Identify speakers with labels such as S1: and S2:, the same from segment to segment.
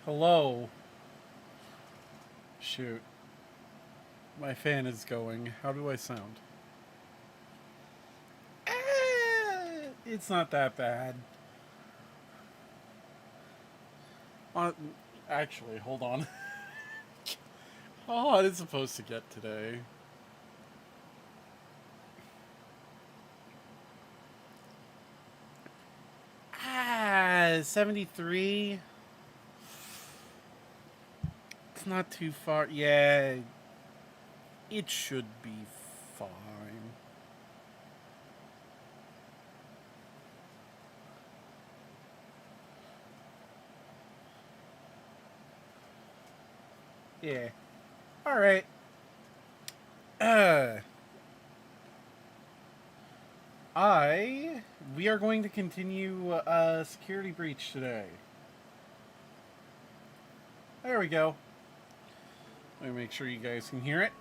S1: Hello. Shoot. My fan is going. How do I sound? It's not that bad. Uh, Actually, hold on. How hot is it supposed to get today? 73. It's not too far. Yeah, it should be fine. Yeah. All right. Uh, we are going to continue security breach today. There we go. Let me make sure you guys can hear it.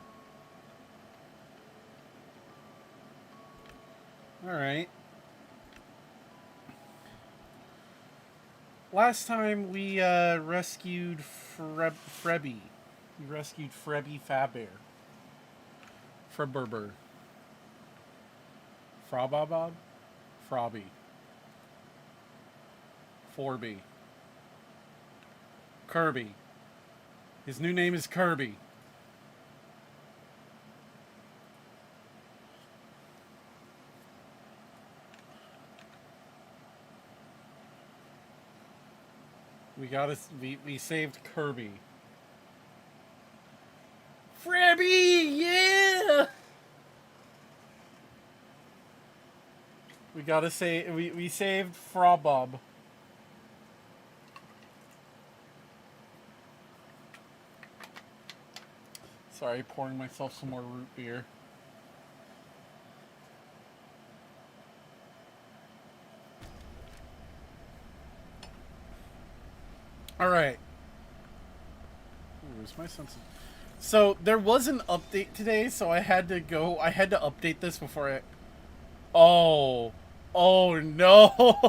S1: All right. Last time we rescued Frebby. We rescued Frebby Fabear. Frebberber. Frobobob? Frobby. Forby. Kirby. His new name is Kirby. We saved Kirby. Frebby, yeah! We saved Frobob. Sorry, pouring myself some more root beer. All right. Where's my sense of... So there was an update today, so I had to update this before I... Oh. Oh no.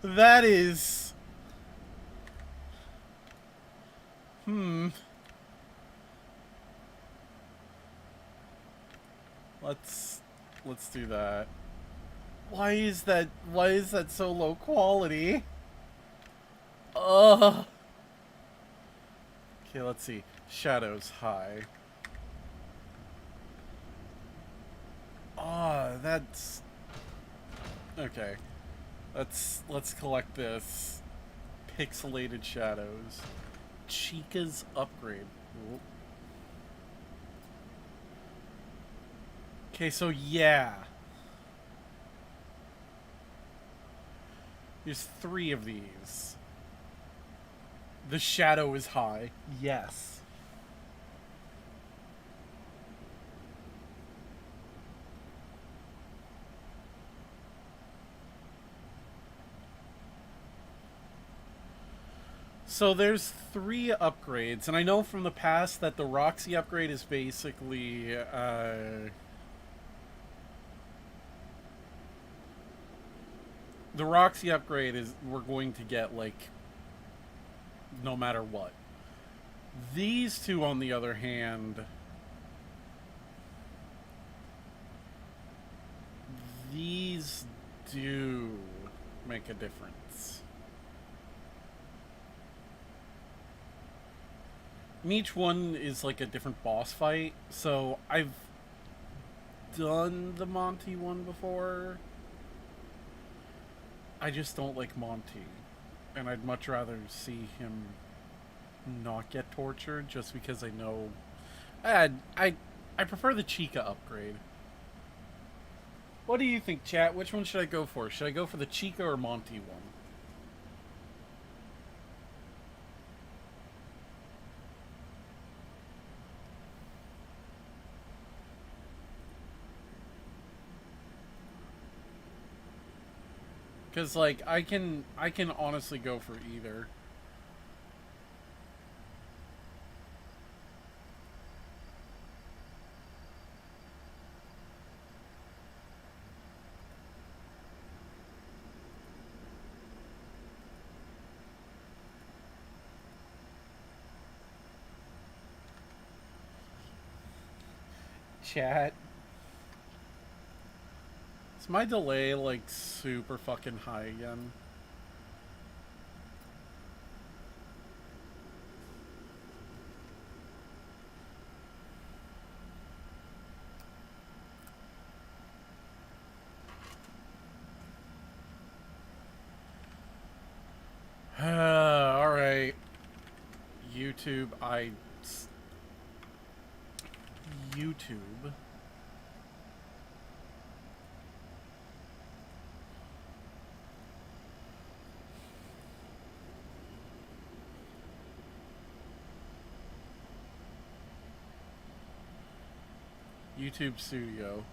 S1: That is... Let's do that. Why is that so low quality? Ugh. Okay, let's see. Shadows high. That's okay. Let's collect this. Pixelated shadows. Chica's upgrade. Okay, so yeah. There's 3 of these. The shadow is high. Yes. So there's 3 upgrades, and I know from the past that the Roxy upgrade is basically the Roxy upgrade is we're going to get like no matter what. These 2 on the other hand, these do make a difference. And each one is like a different boss fight, so I've done the Monty one before. I just don't like Monty, and I'd much rather see him not get tortured, just because I know. I prefer the Chica upgrade. What do you think, chat? Which one should I go for? Should I go for the Chica or Monty one? Because like I can honestly go for either. chat. Is my delay like super fucking high again? Alright. YouTube, YouTube. YouTube Studio.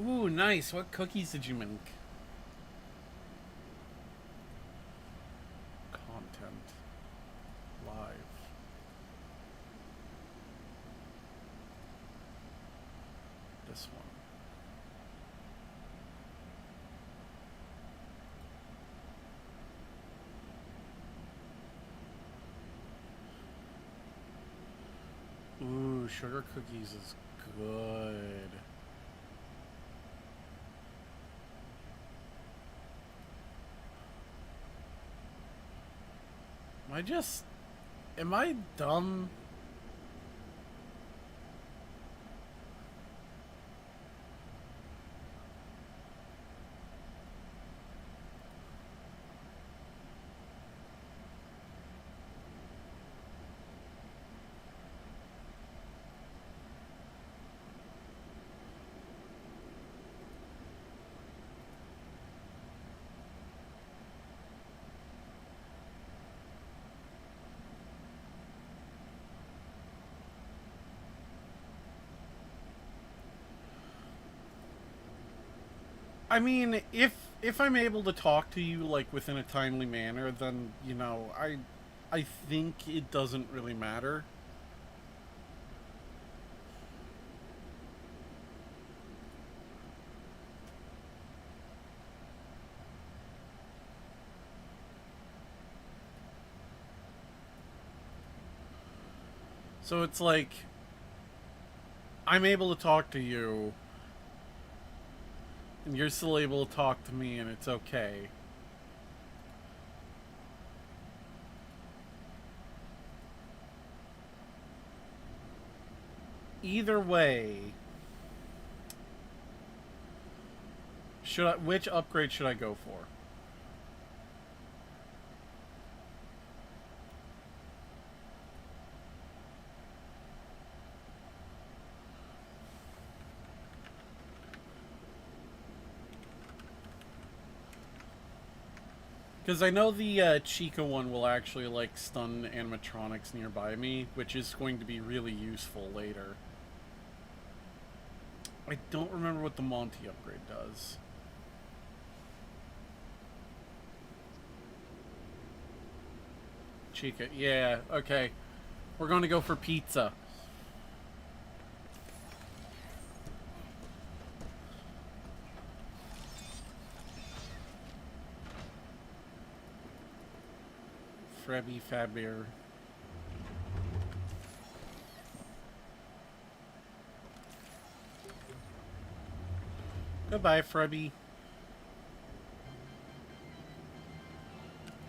S1: Ooh, nice. What cookies did you make? Content. Live. This one. Ooh, sugar cookies is good. Am I dumb? I mean, if I'm able to talk to you like within a timely manner, then you know, I think it doesn't really matter. So it's like I'm able to talk to you and you're still able to talk to me and it's okay. Either way, which upgrade should I go for? Because I know the Chica one will actually like stun animatronics nearby me, which is going to be really useful later. I don't remember what the Monty upgrade does. Chica, yeah, okay. We're going to go for pizza. Frebby Fabir. Goodbye, Frebby.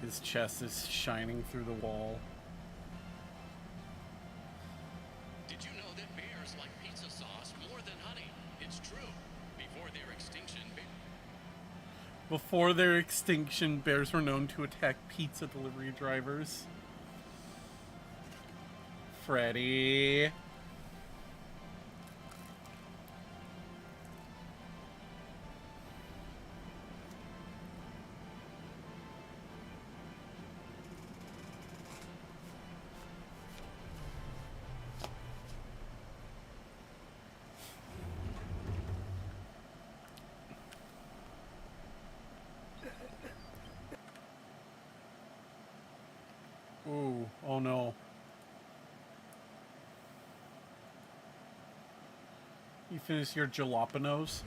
S1: His chest is shining through the wall.
S2: Did you know that bears like pizza sauce more than honey? It's true.
S1: Before their extinction, bears were known to attack pizza delivery drivers. Freddy. Ooh, oh no. You finished your jalapenos?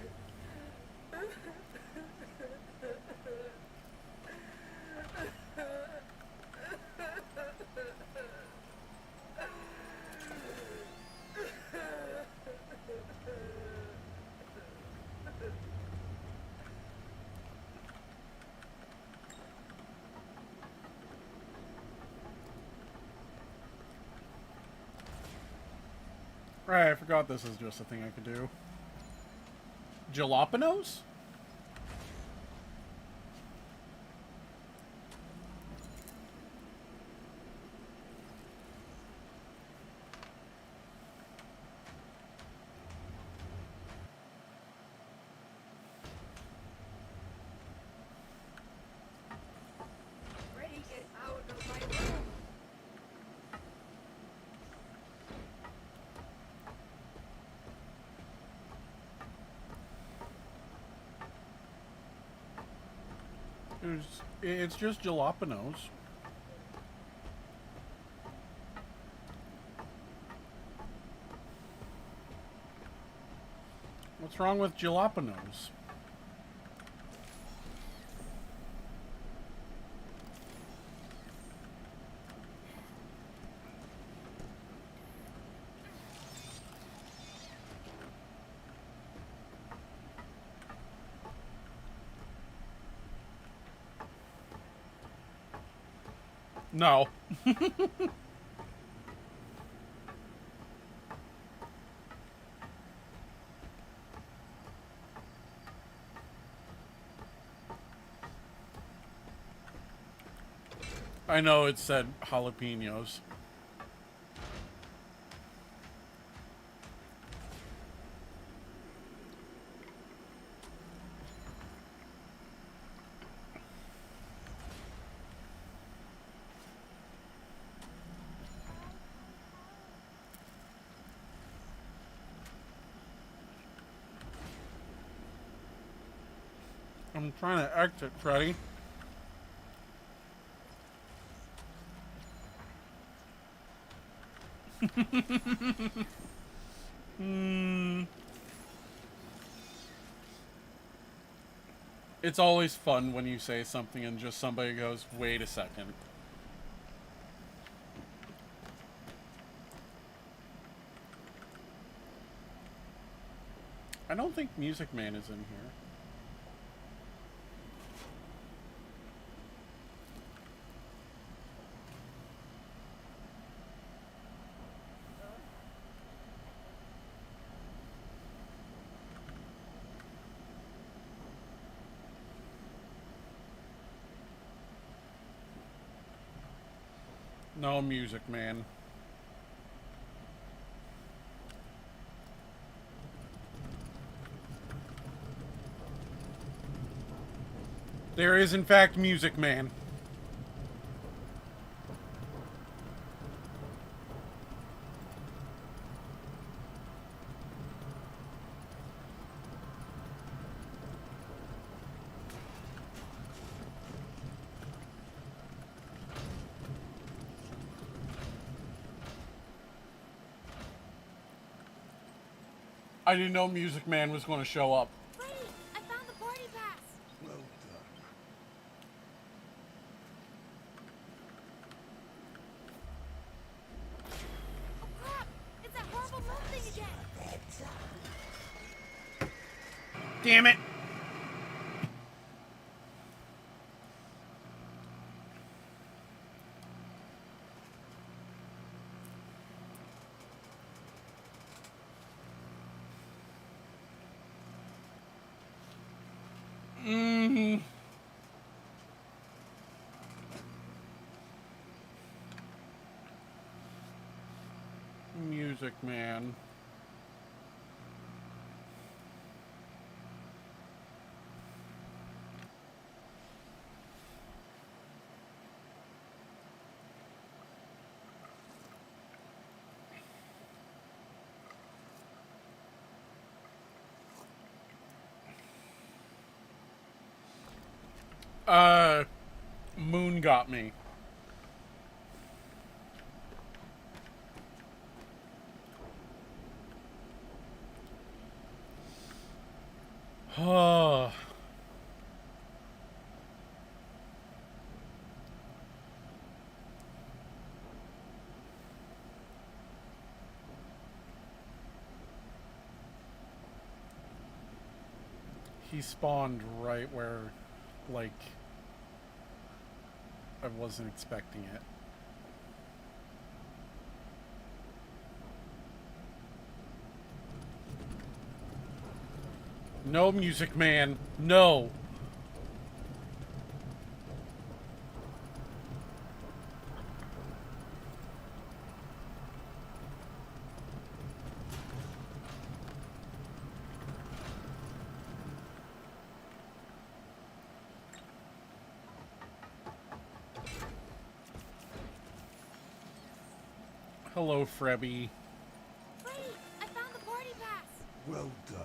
S1: Right, I forgot this is just a thing I could do. Jalapenos?
S3: Ready, get out of my room.
S1: It's just jalapenos. What's wrong with jalapenos? No. I know it said jalapenos. I'm trying to exit, Freddy. It's always fun when you say something and just somebody goes, wait a second. I don't think Music Man is in here. No Music Man. There is, in fact, Music Man. I didn't know Music Man was going to show up.
S3: Wait, I found the party pass.
S4: Well done.
S3: Oh crap! It's that horrible moon thing again.
S1: Damn it! Music Man. Moon got me. Oh. He spawned right where, like, I wasn't expecting it. No, Music Man. No. Hello, Frebby.
S4: Wait! I found the party pass!
S5: Well done.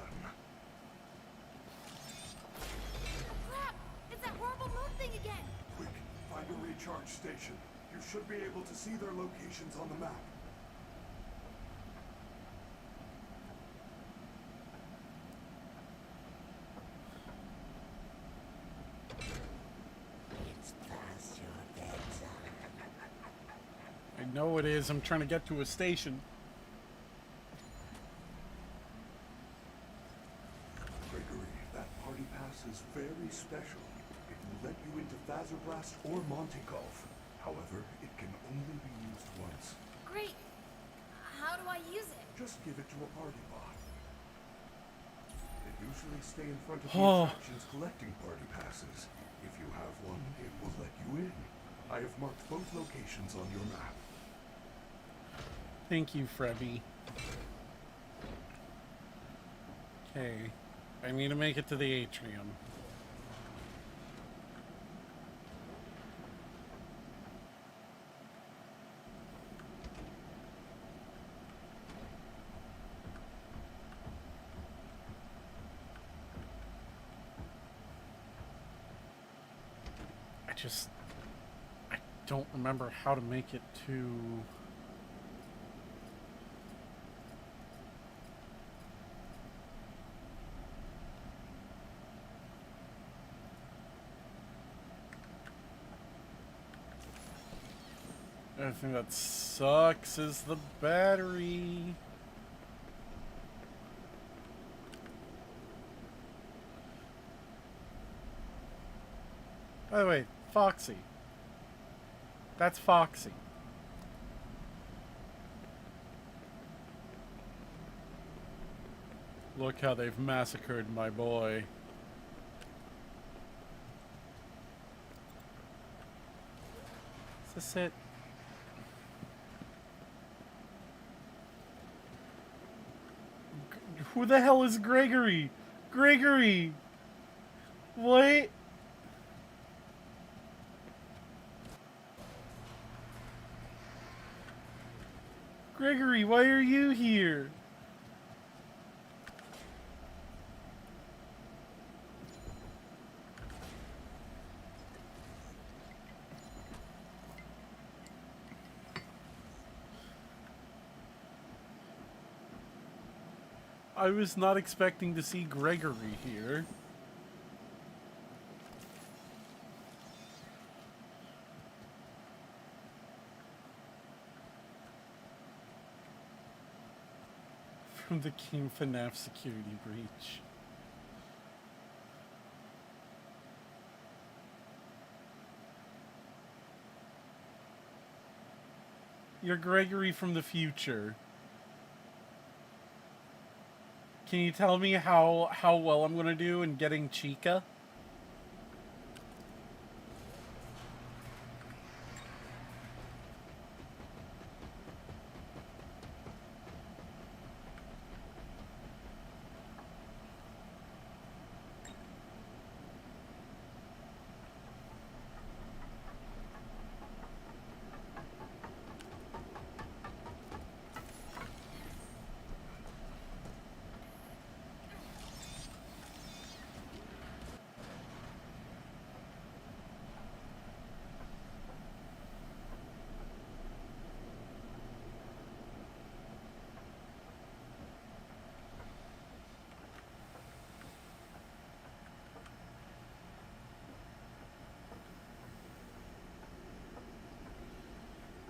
S4: Crap! It's that horrible moon thing again!
S5: Quick, find a recharge station. You should be able to see their locations on the map.
S6: It's past your bedtime.
S1: I know it is. I'm trying to get to a station.
S5: Gregory, that party pass is very special. It will let you into Blast or Monte Golf. However, it can only be used once.
S4: Great! How do I use it?
S5: Just give it to a party bot. They usually stay in front of the
S1: Oh.
S5: attractions collecting party passes. If you have one, it will let you in. I have marked both locations on your map.
S1: Thank you, Frebby. Okay. I need to make it to the atrium. I don't remember how to make it to... The thing that sucks is the battery. By the way, Foxy. That's Foxy. Look how they've massacred my boy. Is this it? Who the hell is Gregory? Gregory! What? Gregory, why are you here? I was not expecting to see Gregory here. From the King FNAF security breach. You're Gregory from the future. Can you tell me how well I'm gonna do in getting Chica?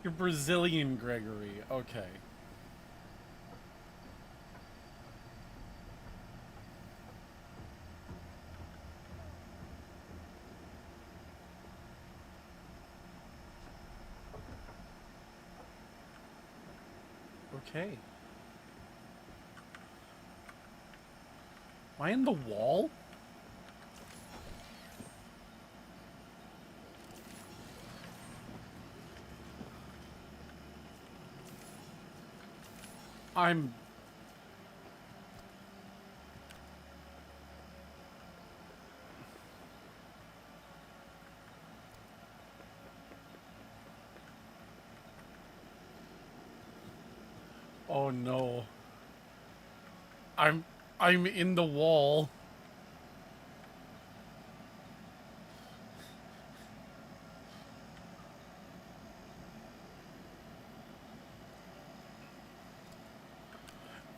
S1: You're Brazilian Gregory. Okay. Okay. Am I in the wall? I'm... Oh no. I'm in the wall.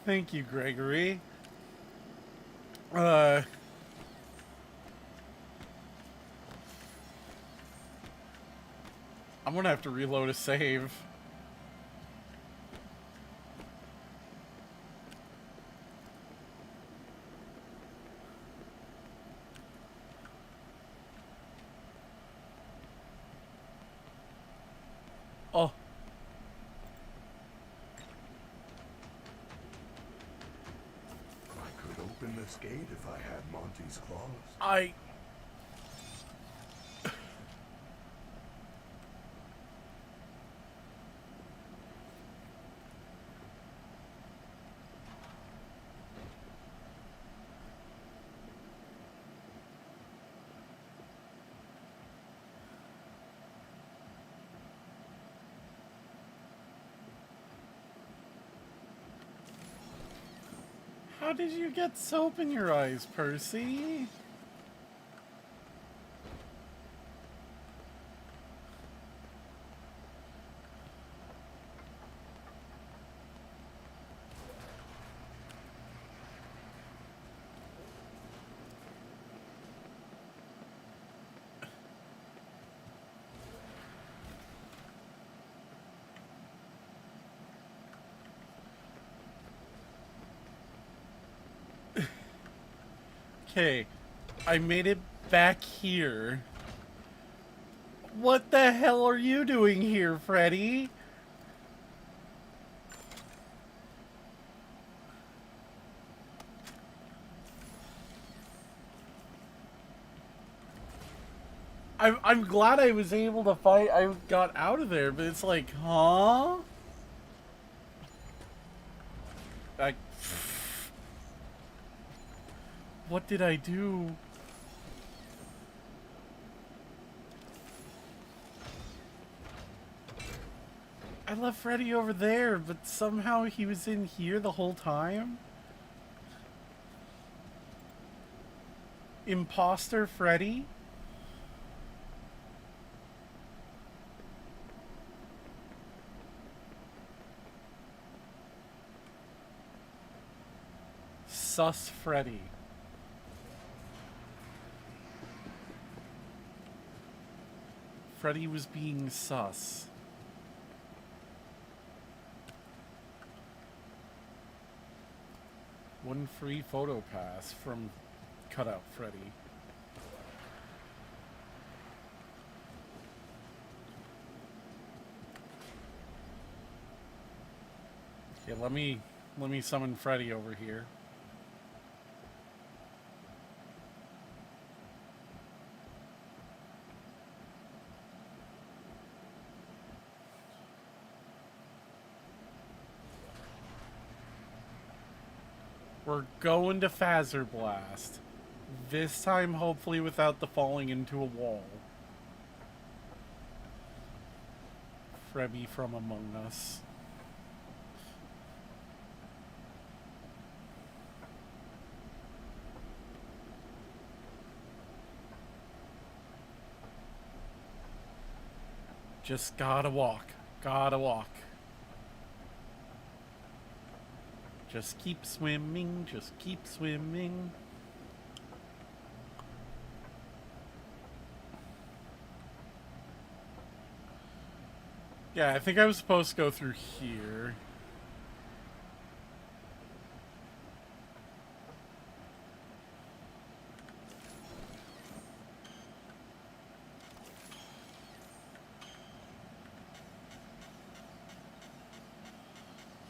S1: Thank you, Gregory. I'm gonna have to reload a save. Oh,
S5: I could open this gate if I had Monty's claws.
S1: I... How did you get soap in your eyes, Percy? Okay, I made it back here. What the hell are you doing here, Freddy? I'm glad I was able to fight. I got out of there, but it's like, huh? I... What did I do? I left Freddy over there, but somehow he was in here the whole time? Imposter Freddy? Sus Freddy. Freddy was being sus. One free photo pass from Cutout Freddy. Okay, let me summon Freddy over here. We're going to Phaser Blast. This time, hopefully, without the falling into a wall. Freddy from Among Us. Just gotta walk. Gotta walk. Just keep swimming, just keep swimming. Yeah, I think I was supposed to go through here.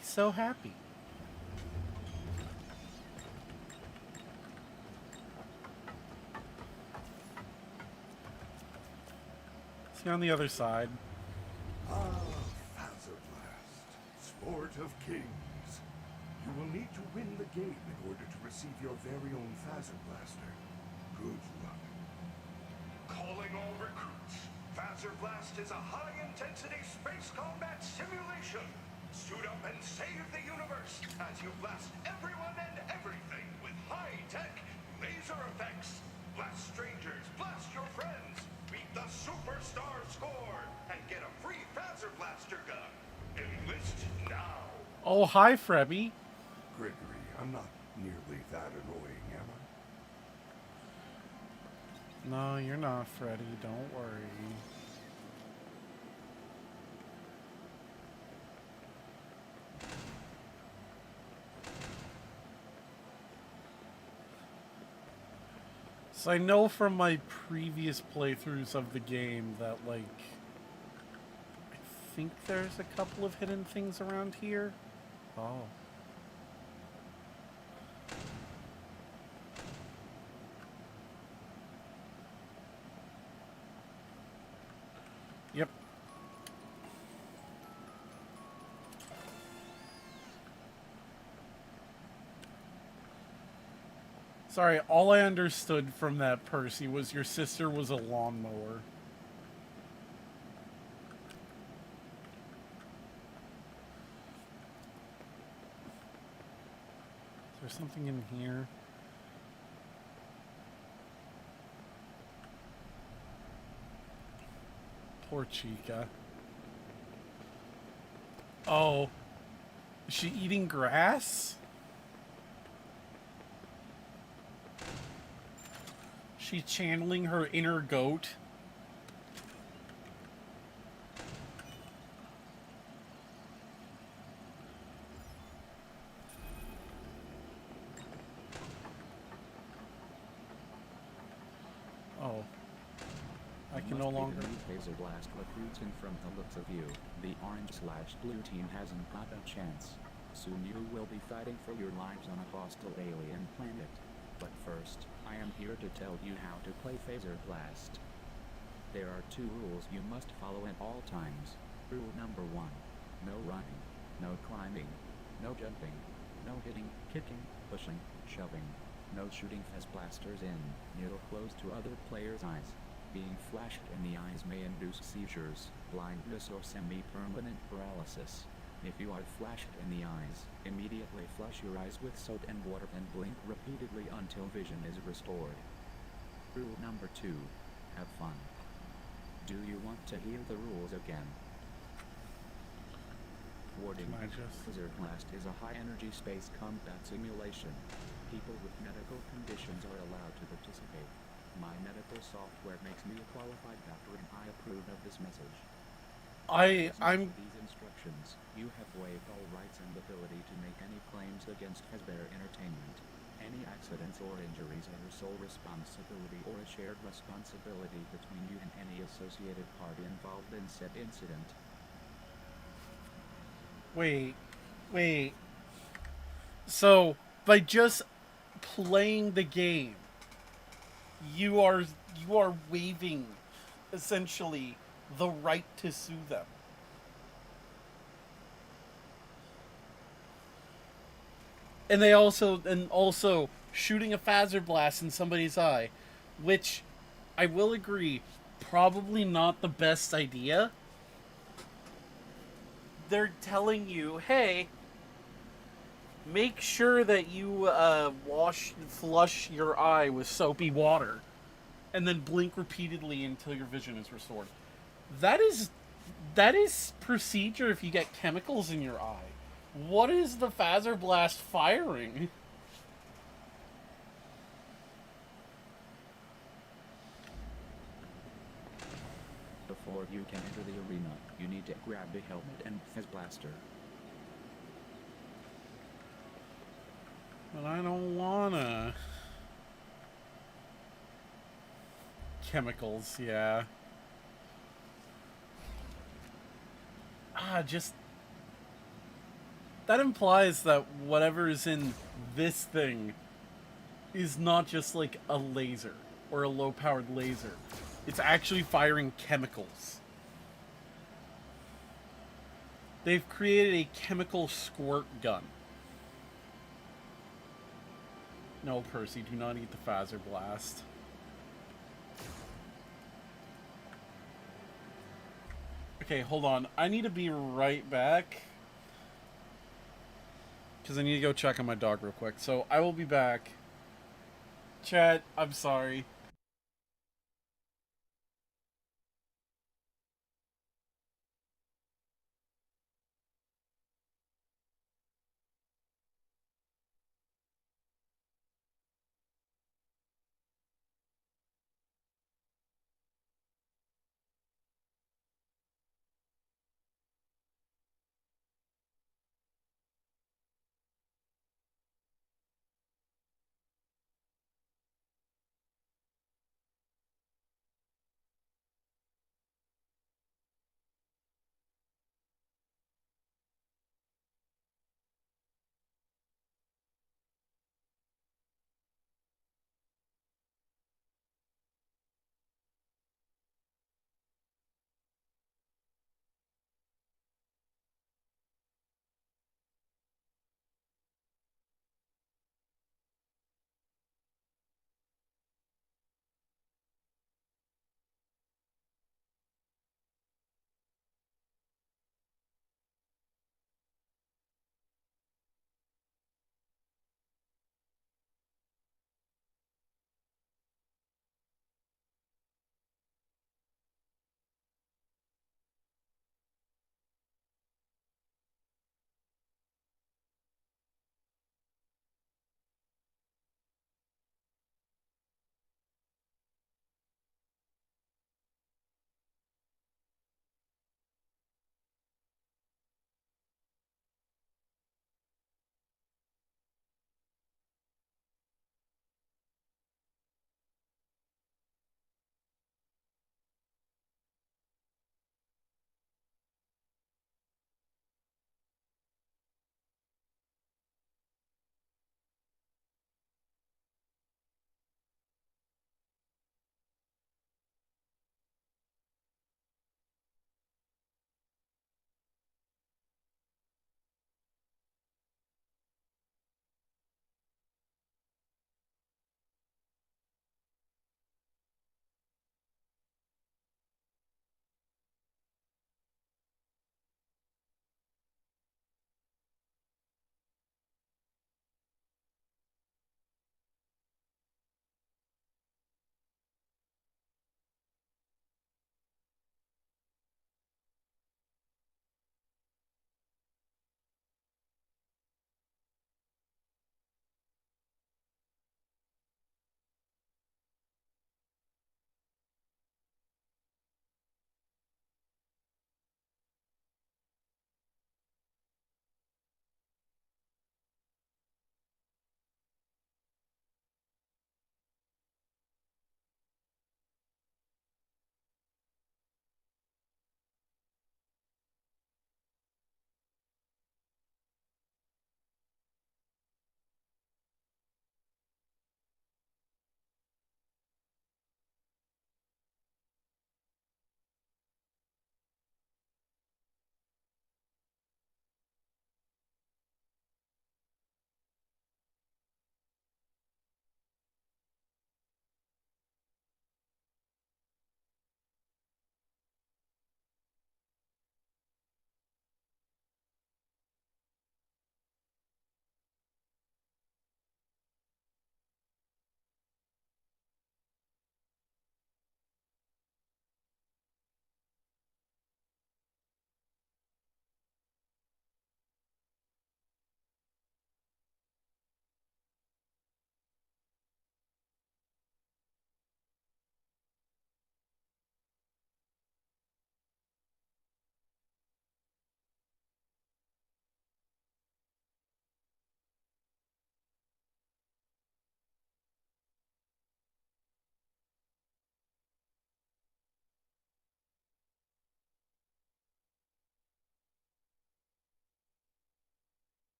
S1: He's so happy. See you on the other side.
S5: Ah, Blast, sport of kings. You will need to win the game in order to receive your very own Blaster. Good luck. Calling all recruits. Blast is a high-intensity space combat simulation. Suit up and save the universe as you blast everyone and everything with high-tech laser effects. Blast strangers, blast your friends, beat the superstar score, and get a free Blaster gun. Enlist now.
S1: Oh, hi, Frebby.
S5: Gregory, I'm not nearly that annoying, am I?
S1: No, you're not, Freddy. Don't worry. So I know from my previous playthroughs of the game that, like, I think there's a couple of hidden things around here. Oh. Yep. Sorry, all I understood from that, Percy, was your sister was a lawnmower. Is there something in here? Poor Chica. Oh. Is she eating grass? She channeling her inner goat. Oh. I can no longer.
S7: Phaser Blast recruits, and from the looks of you, the orange/blue team hasn't got a chance. Soon you will be fighting for your lives on a hostile alien planet. But first, I am here to tell you how to play Phaser Blast. There are 2 rules you must follow at all times. Rule number 1. No running, no climbing, no jumping, no hitting, kicking, pushing, shoving, no shooting Phase blasters in needle close to other players' eyes. Being flashed in the eyes may induce seizures, blindness or semi-permanent paralysis. If you are flashed in the eyes, immediately flush your eyes with soap and water and blink repeatedly until vision is restored. Rule number 2. Have fun. Do you want to hear the rules again? Warning. Phaser Blast is a high-energy space combat simulation. People with medical conditions are allowed to participate. My medical software makes me a qualified doctor and I approve of this message.
S1: I'm
S7: These instructions, you have waived all rights and ability to make any claims against Fazbear Entertainment. Any accidents or injuries are your sole responsibility or a shared responsibility between you and any associated party involved in said incident.
S1: Wait. So, by just playing the game, you are waiving, essentially, the right to sue them. And also shooting a phaser blast in somebody's eye, which I will agree, probably not the best idea. They're telling you, hey, make sure that you flush your eye with soapy water, and then blink repeatedly until your vision is restored. That is procedure if you get chemicals in your eye. What is the phaser blast firing?
S7: Before you can enter the arena, you need to grab the helmet and Phase Blaster.
S1: But I don't wanna. Chemicals, yeah. That implies that whatever is in this thing is not just like a laser or a low-powered laser. It's actually firing chemicals. They've created a chemical squirt gun. No, Percy, do not eat the Phaser Blast. Okay, hold on. I need to be right back. Because I need to go check on my dog real quick. So I will be back. Chat, I'm sorry.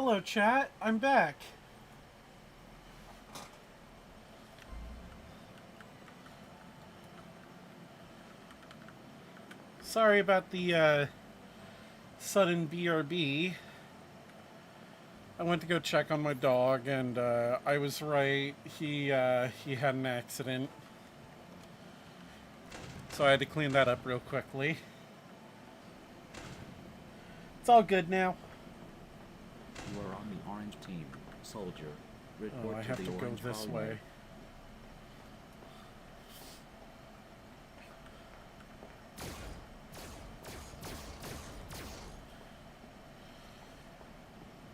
S1: Hello, chat. I'm back. Sorry about the sudden BRB. I went to go check on my dog, and I was right. He had an accident, so I had to clean that up real quickly. It's all good now.
S7: You are on the orange team, soldier.
S1: Oh,
S7: Report
S1: I
S7: to
S1: have
S7: the
S1: to go
S7: orange
S1: this
S7: hallway.
S1: way.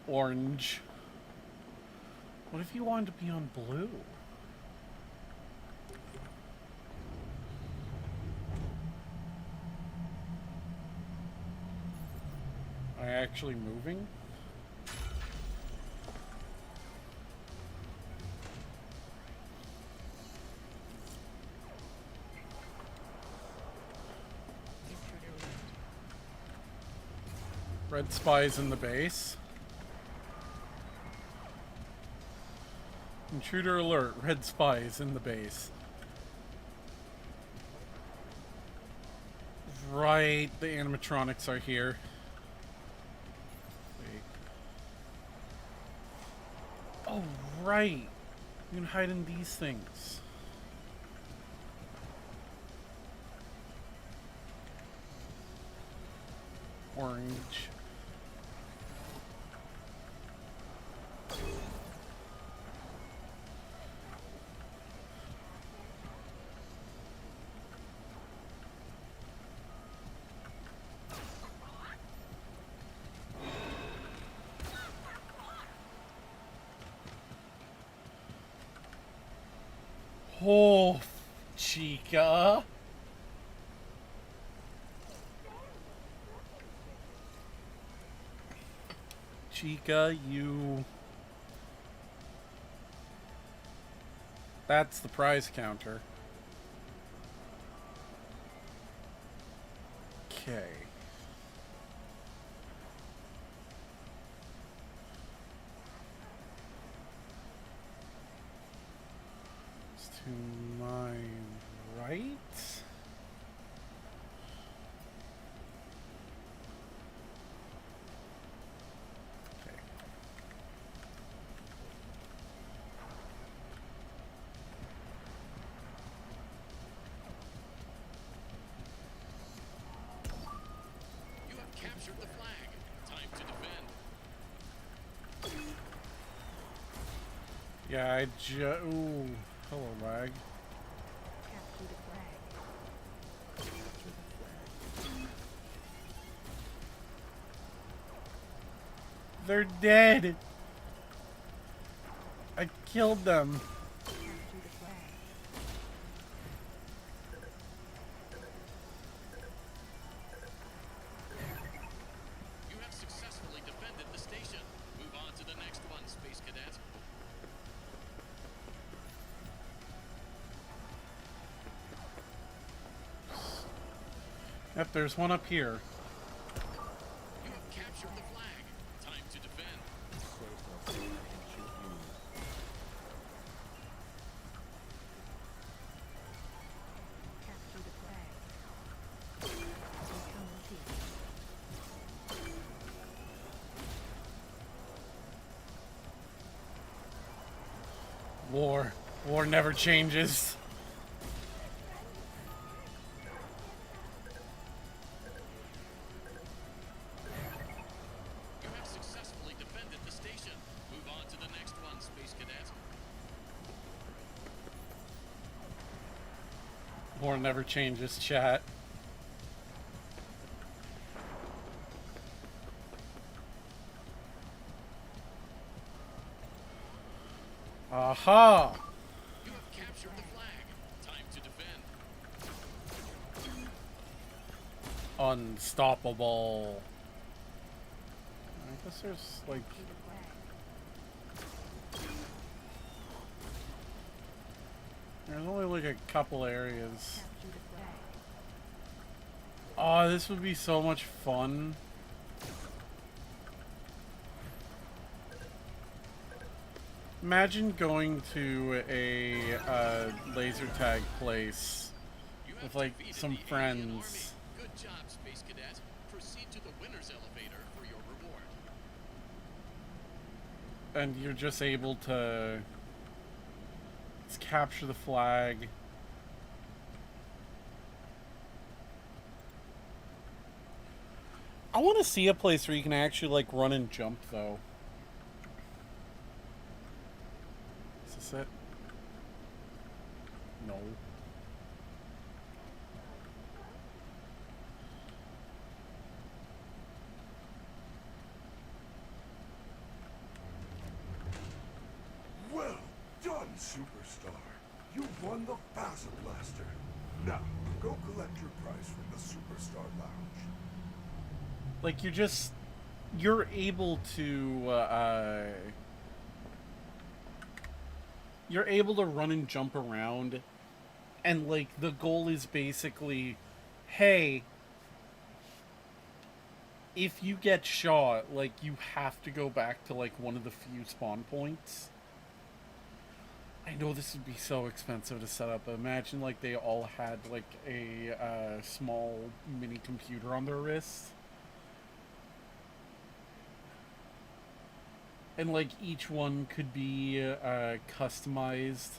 S1: Orange. What if you wanted to be on blue? Am I actually moving? Red spies in the base. Intruder alert, red spies in the base. Right, the animatronics are here. Wait. Oh, right. You can hide in these things. Orange. Oh, Chica. Chica, you... That's the prize counter. Okay. It's to my right. Okay.
S2: You have captured the flag. Time to defend.
S1: Yeah, ooh, hello, lag.
S3: Capture the flag.
S1: They're dead. I killed them.
S3: Capture the flag.
S2: You have successfully defended the station. Move on to the next one, Space Cadet.
S1: Yep, there's one up here.
S2: You have captured the flag. Time to defend.
S3: Capture the flag. Counting.
S1: War. War never changes.
S2: You have successfully defended the station. Move on to the next one, Space Cadet.
S1: War never changes, chat. Aha!
S2: You have captured the flag. Time to defend.
S1: Unstoppable. I guess there's like...
S3: Capture the flag.
S1: There's only like a couple areas.
S3: Capture the flag.
S1: Oh, this would be so much fun. Imagine going to a laser tag place
S2: You have
S1: with like
S2: defeated
S1: some
S2: the alien
S1: friends,
S2: army. Good job, Space Cadet. Proceed to the winner's elevator for your reward.
S1: and you're just able to capture the flag. I want to see a place where you can actually like run and jump, though. Is this it? No.
S5: Well done, Superstar. You won the Phaser Blaster. Now, go collect your prize from the Superstar Lounge.
S1: Like you're able to you're able to run and jump around, and like the goal is basically, hey, if you get shot, like you have to go back to like one of the few spawn points. I know this would be so expensive to set up, but imagine like they all had like a small mini computer on their wrist. And like each one could be customized,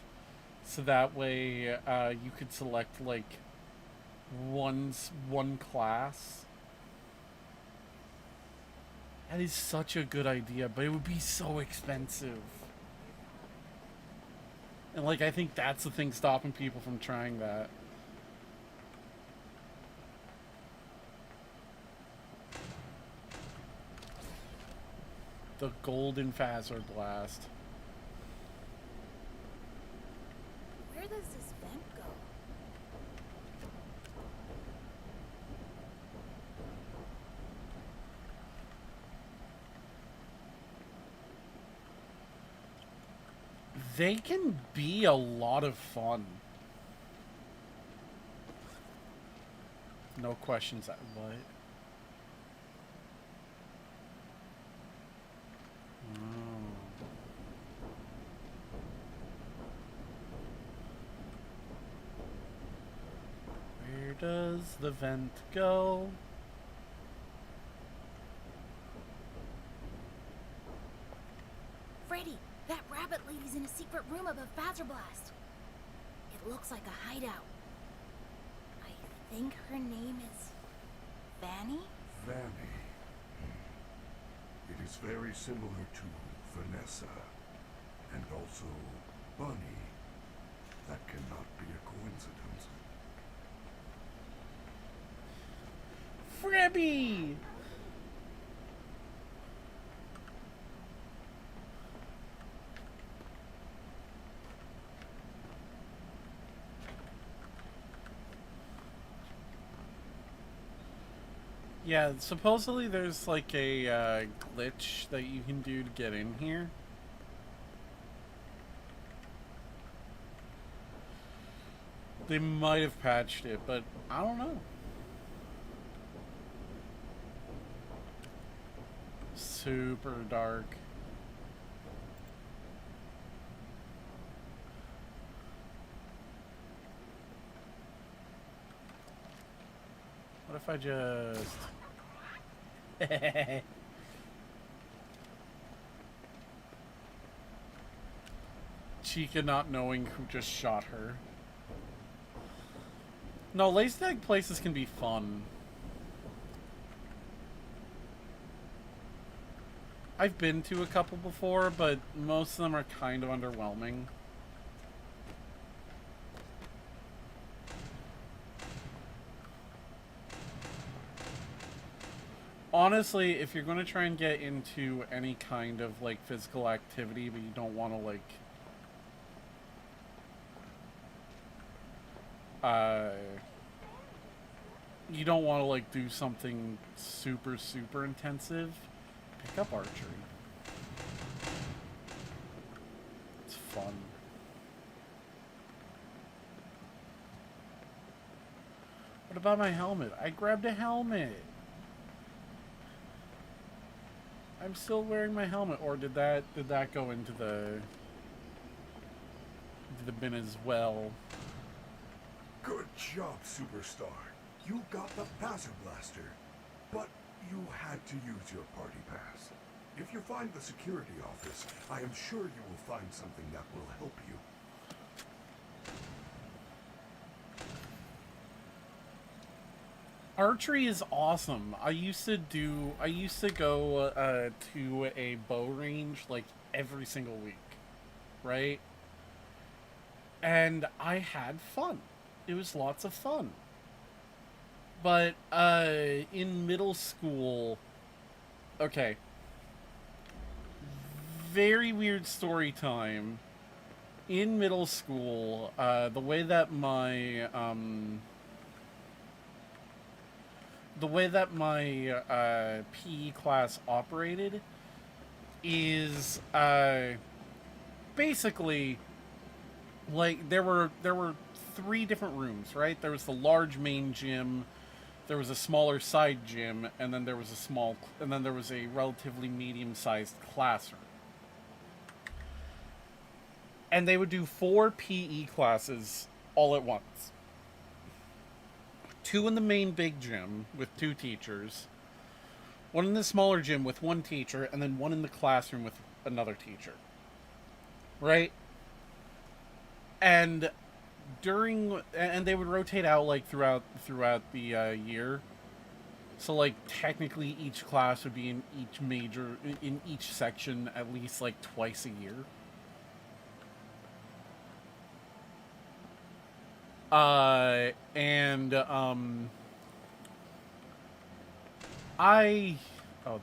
S1: so that way you could select like one class. That is such a good idea, but it would be so expensive. And like I think that's the thing stopping people from trying that. The golden Phaser Blast.
S4: Where does this vent go?
S1: They can be a lot of fun. No questions. What? Oh. Where does the vent go?
S4: Freddy, that rabbit lady's in a secret room above Phaser Blast. It looks like a hideout. I think her name is Vanny?
S5: Vanny. It is very similar to Vanessa, and also Bunny. That cannot be a coincidence.
S1: Frebby! Yeah, supposedly there's like a glitch that you can do to get in here. They might have patched it, but I don't know. Super dark. What if I just... Chica not knowing who just shot her. No, laser tag places can be fun. I've been to a couple before, but most of them are kind of underwhelming. Honestly, if you're going to try and get into any kind of like physical activity, but you don't want to like you don't want to like do something super intensive, pick up archery. It's fun. What about my helmet? I grabbed a helmet. I'm still wearing my helmet, or did that go into the have been as well.
S5: Good job, Superstar. You got the Phaser Blaster. But you had to use your party pass. If you find the security office, I am sure you will find something that will help you.
S1: Archery is awesome. I used to go to a bow range like every single week, right? And I had fun. It was lots of fun. But in middle school, okay, very weird story time. In middle school, the way that my PE class operated is basically like there were 3 different rooms, right? There was the large main gym, there was a smaller side gym, and then there was a relatively medium-sized classroom. And they would do 4 PE classes all at once. 2 in the main big gym with 2 teachers, 1 in the smaller gym with 1 teacher, and then 1 in the classroom with another teacher. Right? And they would rotate out like throughout the year. So like technically each class would be in each section at least like twice a year.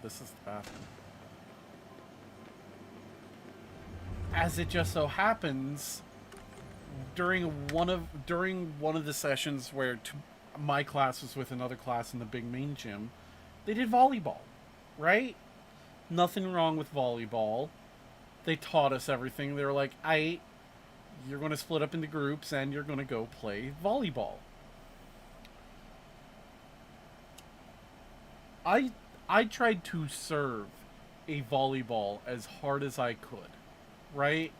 S1: This is the bathroom. As it just so happens, during one of the sessions where my class was with another class in the big main gym, they did volleyball, right? Nothing wrong with volleyball. They taught us everything. They were like, you're going to split up into groups and you're going to go play volleyball. I tried to serve a volleyball as hard as I could, right?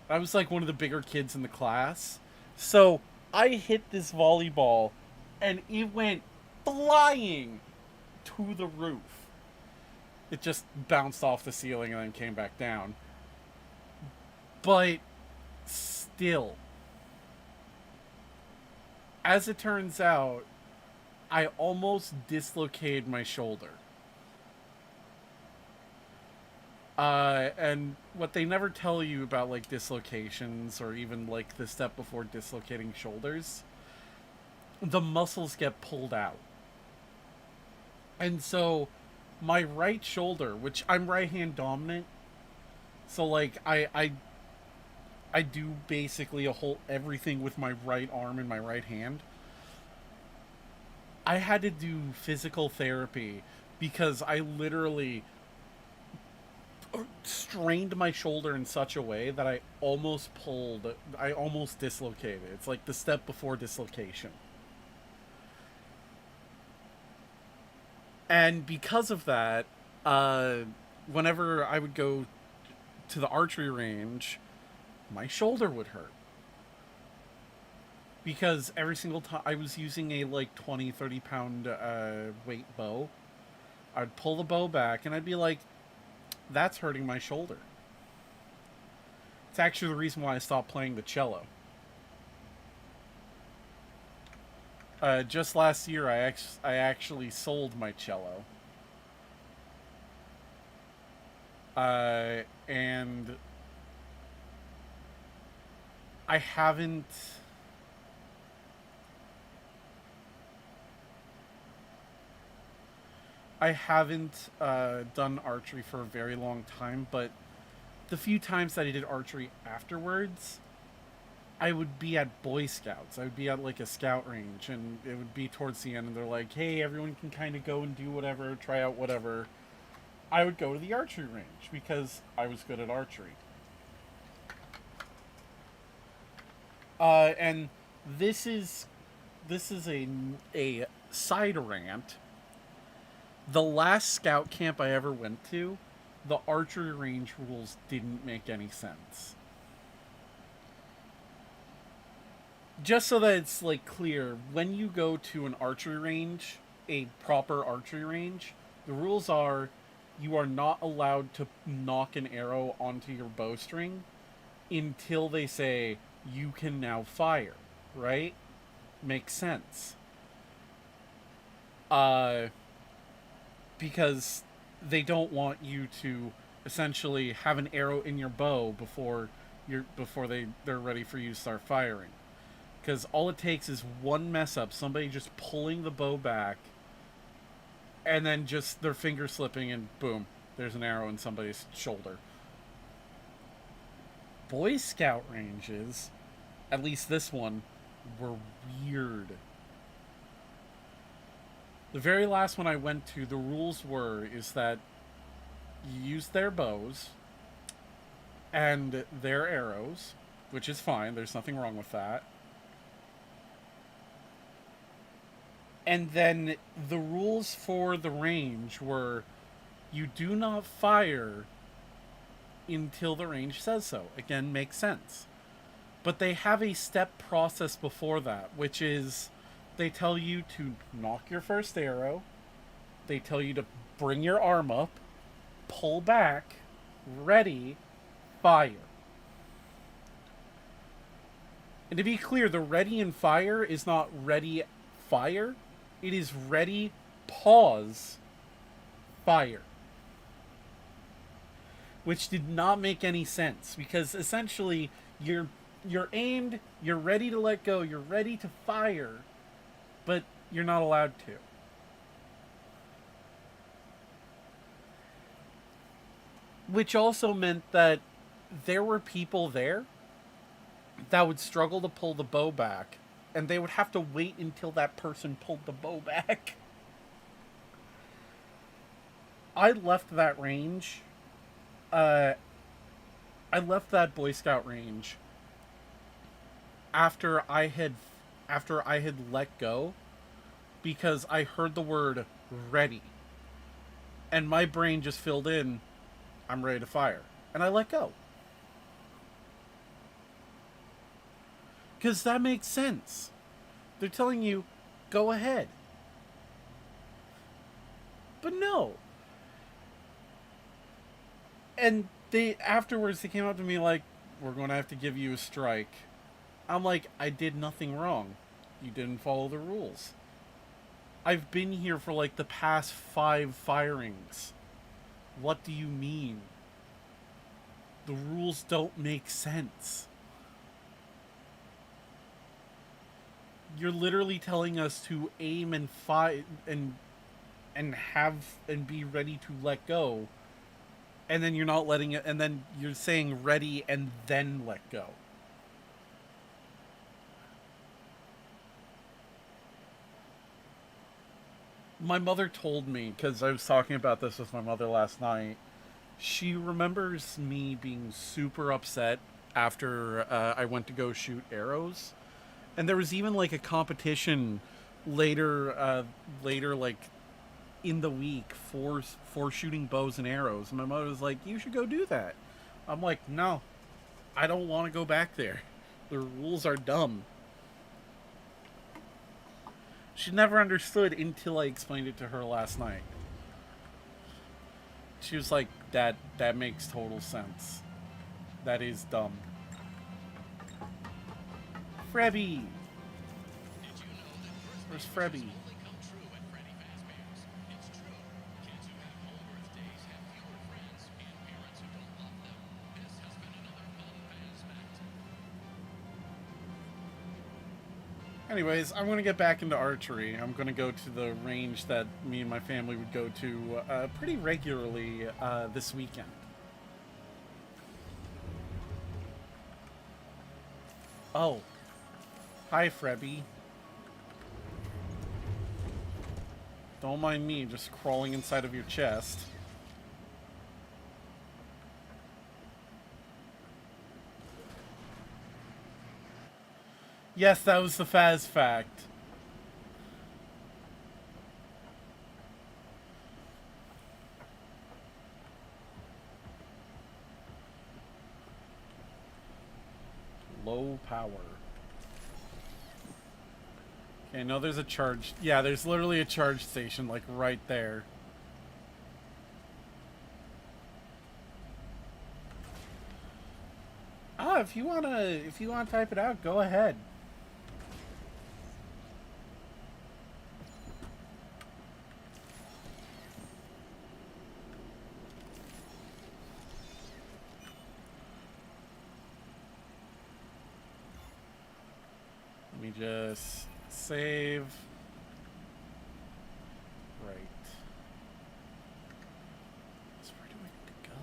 S1: I was like one of the bigger kids in the class. So I hit this volleyball and it went flying to the roof. It just bounced off the ceiling and then came back down. But still, as it turns out, I almost dislocated my shoulder. And what they never tell you about like dislocations or even like the step before dislocating shoulders, the muscles get pulled out. And so my right shoulder, which I'm right hand dominant, so like I do basically everything with my right arm and my right hand. I had to do physical therapy because I literally strained my shoulder in such a way that I almost dislocated. It's like the step before dislocation. And because of that, whenever I would go to the archery range, my shoulder would hurt. Because every single time I was using a like 20, 30 pound weight bow, I'd pull the bow back and I'd be like, that's hurting my shoulder. It's actually the reason why I stopped playing the cello. Just last year, I actually sold my cello. And I haven't done archery for a very long time, but the few times that I did archery afterwards, I would be at Boy Scouts. I would be at like a scout range, and it would be towards the end, and they're like, hey, everyone can kind of go and do whatever, try out whatever. I would go to the archery range because I was good at archery. And this is a side rant. The last scout camp I ever went to, the archery range rules didn't make any sense. just so that it's like clear, when you go to an archery range, a proper archery range, the rules are you are not allowed to knock an arrow onto your bowstring until they say you can now fire, right? Makes sense. Uh because they don't want you to essentially have an arrow in your bow before they're ready for you to start firing. Because all it takes is one mess up, somebody just pulling the bow back, and then just their finger slipping, and boom, there's an arrow in somebody's shoulder. Boy Scout ranges, at least this one, were weird. The very last one I went to, the rules is that you use their bows and their arrows, which is fine. There's nothing wrong with that. And then the rules for the range were you do not fire until the range says so. Again, makes sense. But they have a step process before that, which is they tell you to knock your first arrow. They tell you to bring your arm up, pull back, ready, fire. And to be clear, the ready and fire is not ready, fire. It is ready, pause, fire. Which did not make any sense, because essentially you're aimed, you're ready to let go, you're ready to fire, but you're not allowed to. Which also meant that there were people there that would struggle to pull the bow back, and they would have to wait until that person pulled the bow back. I left that range. I left that Boy Scout range after I had let go, because I heard the word ready, and my brain just filled in, I'm ready to fire, and I let go. Because that makes sense. They're telling you, go ahead. But no. And afterwards they came up to me like, we're going to have to give you a strike. I'm like, I did nothing wrong. You didn't follow the rules. I've been here for like the past 5 firings. What do you mean? The rules don't make sense. You're literally telling us to aim and fire and be ready to let go, and then you're not letting it, and then you're saying ready and then let go. My mother told me, because I was talking about this with my mother last night, she remembers me being super upset after I went to go shoot arrows. And there was even like a competition later, like in the week for shooting bows and arrows. And my mother was like, "You should go do that." I'm like, "No, I don't want to go back there. The rules are dumb." She never understood until I explained it to her last night. She was like, "That makes total sense. That is dumb." Frebby! Where's Frebby? Anyways, I'm going to get back into archery. I'm going to go to the range that me and my family would go to pretty regularly this weekend. Oh. Hi, Frebby. Don't mind me just crawling inside of your chest. Yes, that was the Faz fact. Low power. Okay, no, there's a charge. Yeah, there's literally a charge station, like, right there. Ah, if you wanna type it out, go ahead. Let me just save. Right. So where do I need to go?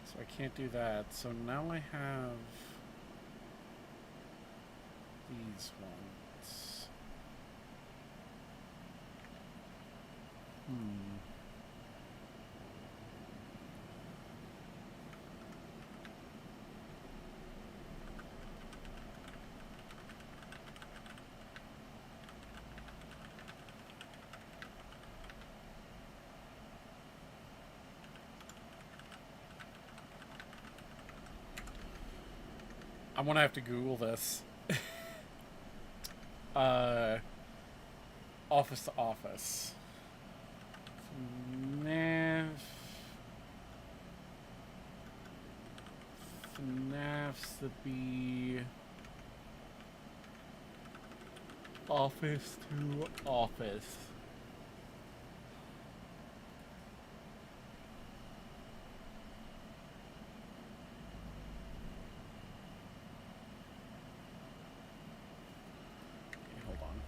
S1: So I can't do that. So now I have these ones. I'm gonna have to Google this. Office to office. FNAFs that be office to office. Okay, hold on.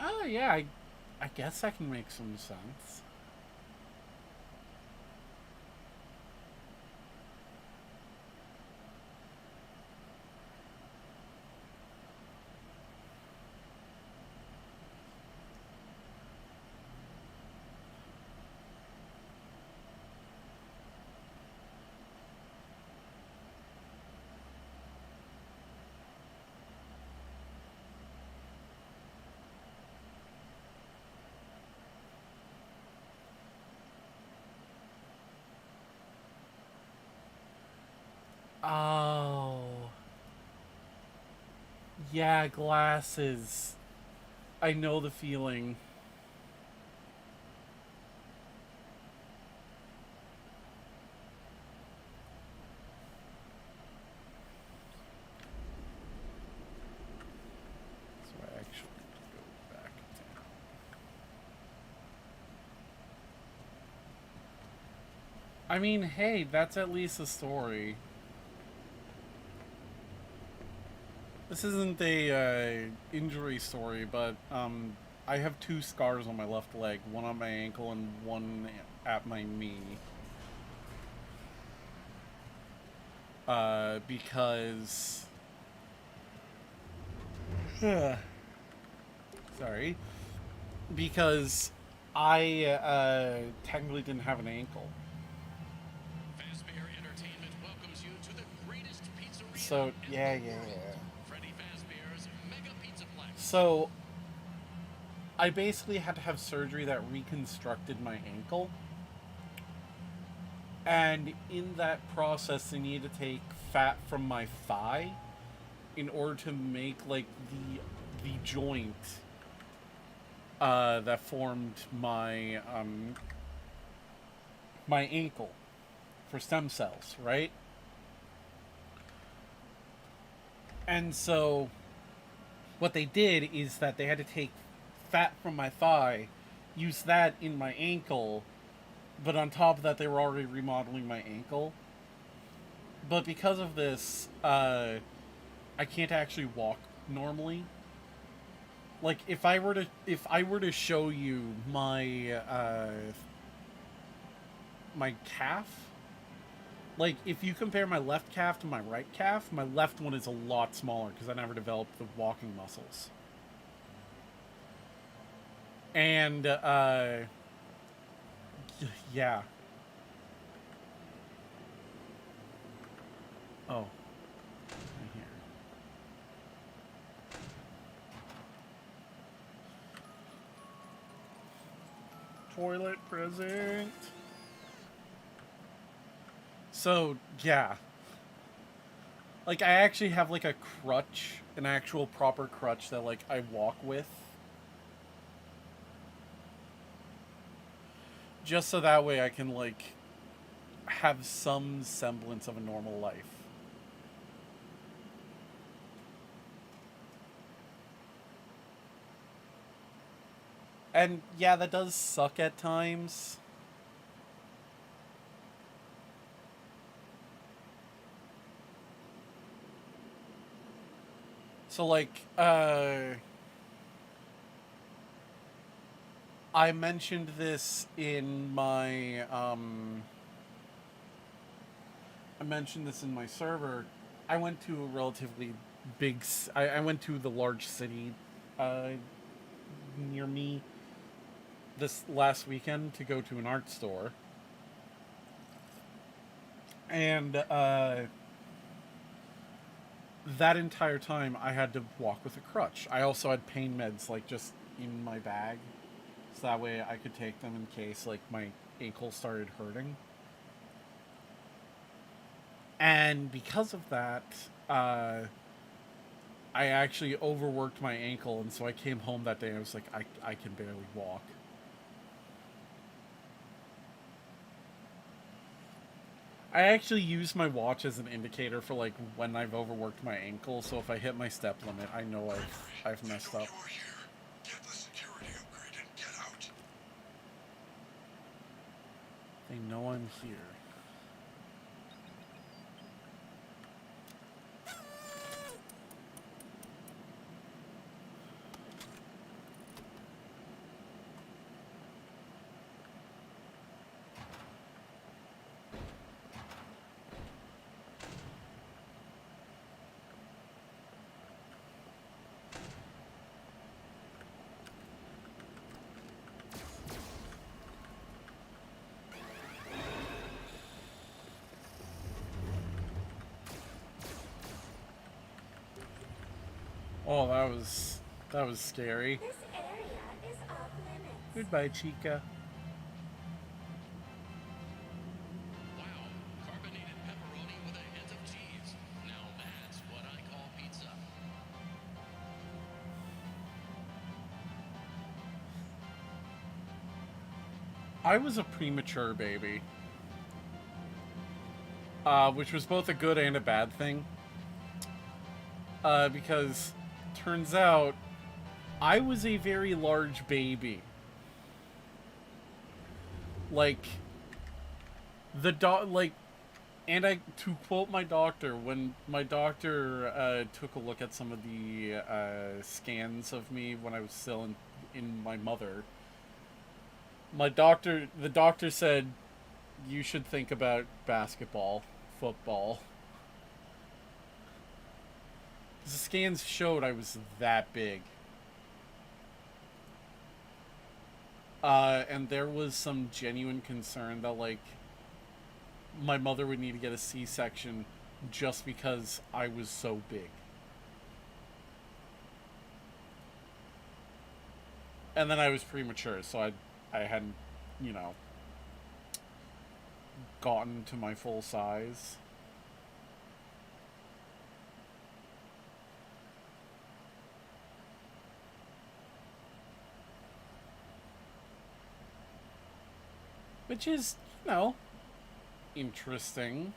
S1: Oh yeah, I guess that can make some sense. Oh. Yeah, glasses. I know the feeling. So I actually go back down. I mean, hey, that's at least a story. This isn't a injury story, but I have 2 scars on my left leg, one on my ankle and one at my knee. Because sorry, because I technically didn't have an ankle.
S2: Fazbear Entertainment welcomes you to the greatest pizzeria
S1: So
S2: in
S1: yeah,
S2: the
S1: yeah,
S2: world.
S1: yeah.
S2: Freddy Fazbear's Mega Pizzaplex.
S1: So I basically had to have surgery that reconstructed my ankle. And in that process, they needed to take fat from my thigh in order to make like the joint that formed my my ankle for stem cells, right? And so what they did is that they had to take fat from my thigh, use that in my ankle, but on top of that they were already remodeling my ankle. But because of this, I can't actually walk normally. like if I were to show you my my calf, like if you compare my left calf to my right calf, my left one is a lot smaller because I never developed the walking muscles. And yeah. Oh, right here. Toilet present. So, yeah. Like, I actually have, like, a crutch, an actual proper crutch that, like, I walk with. Just so that way I can, like, have some semblance of a normal life. And, yeah, that does suck at times. So, like, I mentioned this in my, I mentioned this in my server. I went to a relatively big, I went to the large city, near me this last weekend to go to an art store. And, that entire time I had to walk with a crutch. I also had pain meds, like, just in my bag. So that way I could take them in case, like, my ankle started hurting. And because of that, I actually overworked my ankle, and so I came home that day and I was like, I can barely walk. I actually use my watch as an indicator for, like, when I've overworked my ankle, so if I hit my step limit, I know I've messed up.
S5: You're here. Get the security upgrade and get out.
S1: They know I'm here. Oh, that was scary.
S3: This area is off limits.
S1: Goodbye, Chica.
S2: Wow, carbonated pepperoni with a hint of cheese. Now that's what I call pizza.
S1: I was a premature baby. Which was both a good and a bad thing. Because turns out I was a very large baby. Like and to quote my doctor, when my doctor took a look at some of the scans of me when I was still in my mother, the doctor said, you should think about basketball, football. The scans showed I was that big. And there was some genuine concern that, like, my mother would need to get a C-section just because I was so big. And then I was premature, so I hadn't, you know, gotten to my full size. Which is, you know, interesting.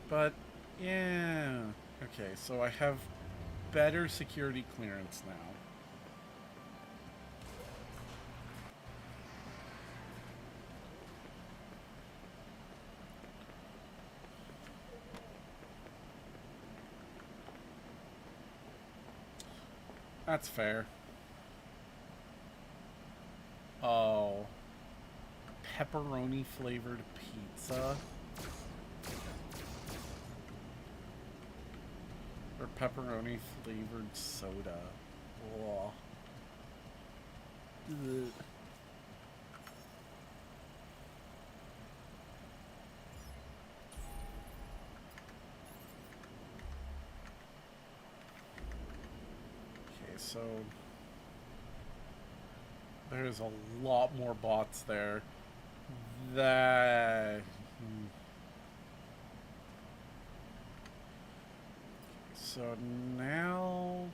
S1: But, yeah. Okay, so I have better security clearance now. That's fair. Oh. Pepperoni flavored pizza. Or pepperoni flavored soda. Ugh. Ugh. Okay, so there's a lot more bots there. That so now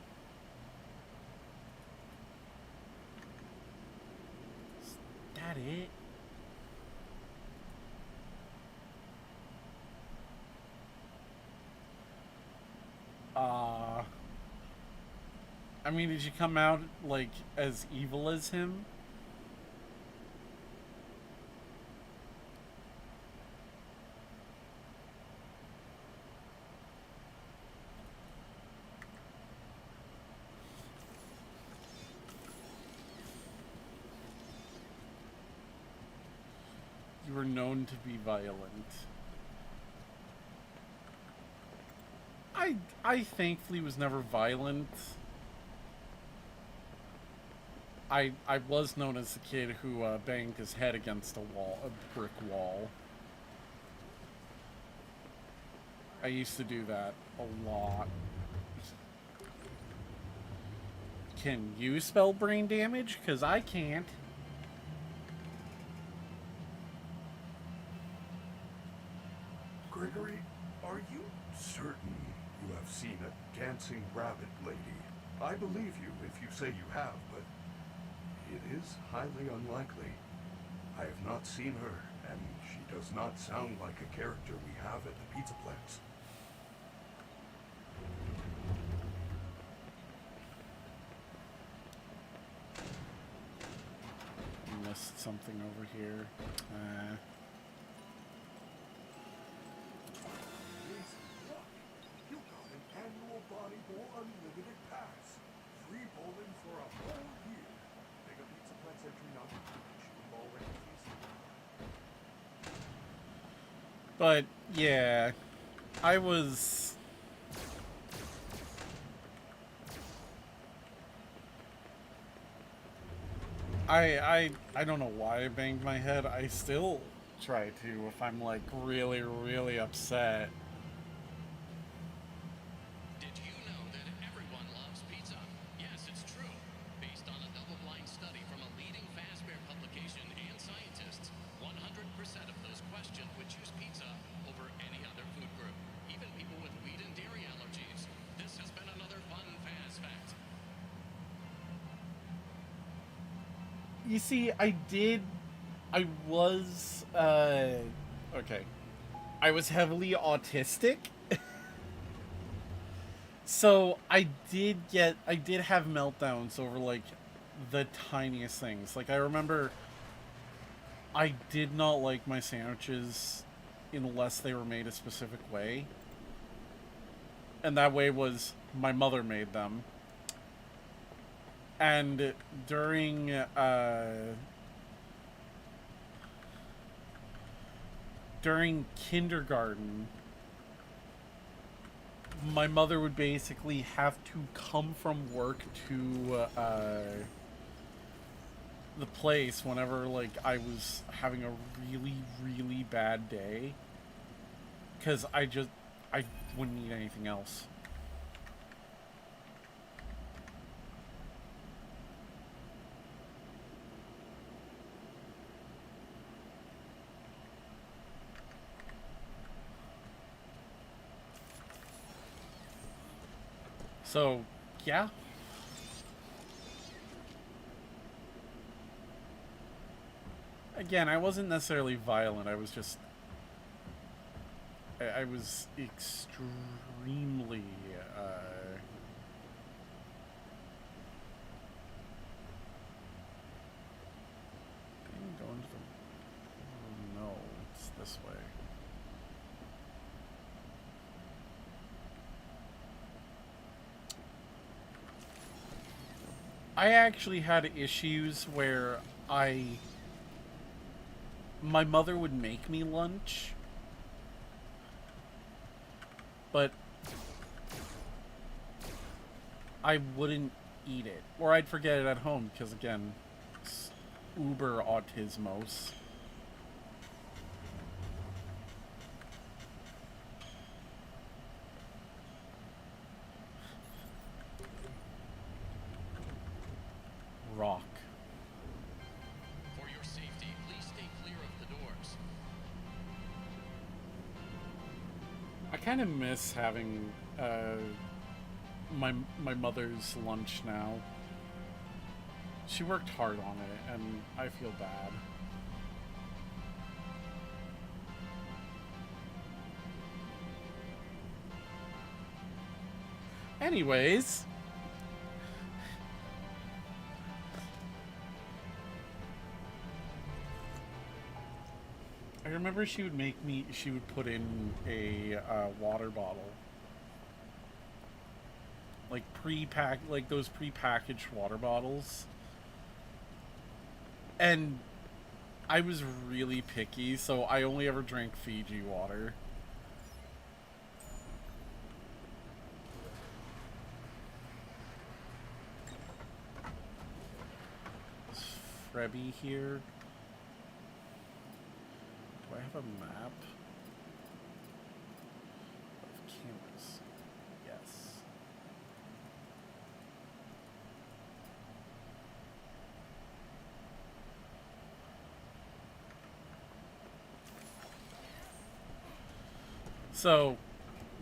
S1: is that it? I mean, did you come out like as evil as him? You were known to be violent. I thankfully was never violent. I was known as the kid who banged his head against a brick wall. I used to do that a lot. Can you spell brain damage? 'Cause I can't.
S5: Gregory, are you certain you have seen a dancing rabbit lady? I believe you if you say you have, but it is highly unlikely. I have not seen her, and she does not sound like a character we have at the Pizzaplex.
S1: Missed something over here.
S5: Look, you got an annual Body Bowl Unlimited Pass. Free bowling for a whole year. Make a Pizzaplex entry now. You've already feasted.
S1: But yeah, I was. I don't know why I banged my head. I still try to if I'm like really, really upset.
S2: Did you know that everyone loves pizza? Yes, it's true. Based on a double-blind study from a leading fast-bear publication and scientists, 100% of those questioned would choose pizza over any other food group, even people with wheat and dairy allergies. This has been another fun Faz fact.
S1: You see, I was okay. I was heavily autistic. So I did have meltdowns over like the tiniest things. Like I remember I did not like my sandwiches unless they were made a specific way. And that way was my mother made them. And during kindergarten, my mother would basically have to come from work to the place whenever like I was having a really, really bad day, because I wouldn't eat anything else. So, yeah. Again, I wasn't necessarily violent. I was just... I was extremely... I'm going to the... No, it's this way. I actually had issues where my mother would make me lunch, but I wouldn't eat it. Or I'd forget it at home, because again, it's uber autismos. Rock.
S2: For your safety, please stay clear of the doors.
S1: I kind of miss having my mother's lunch now. She worked hard on it, and I feel bad. Anyways, I remember she would put in a water bottle. Like like those pre-packaged water bottles. And I was really picky, so I only ever drank Fiji water. Is Frebby here? Do I have a map of cameras? Yes. So,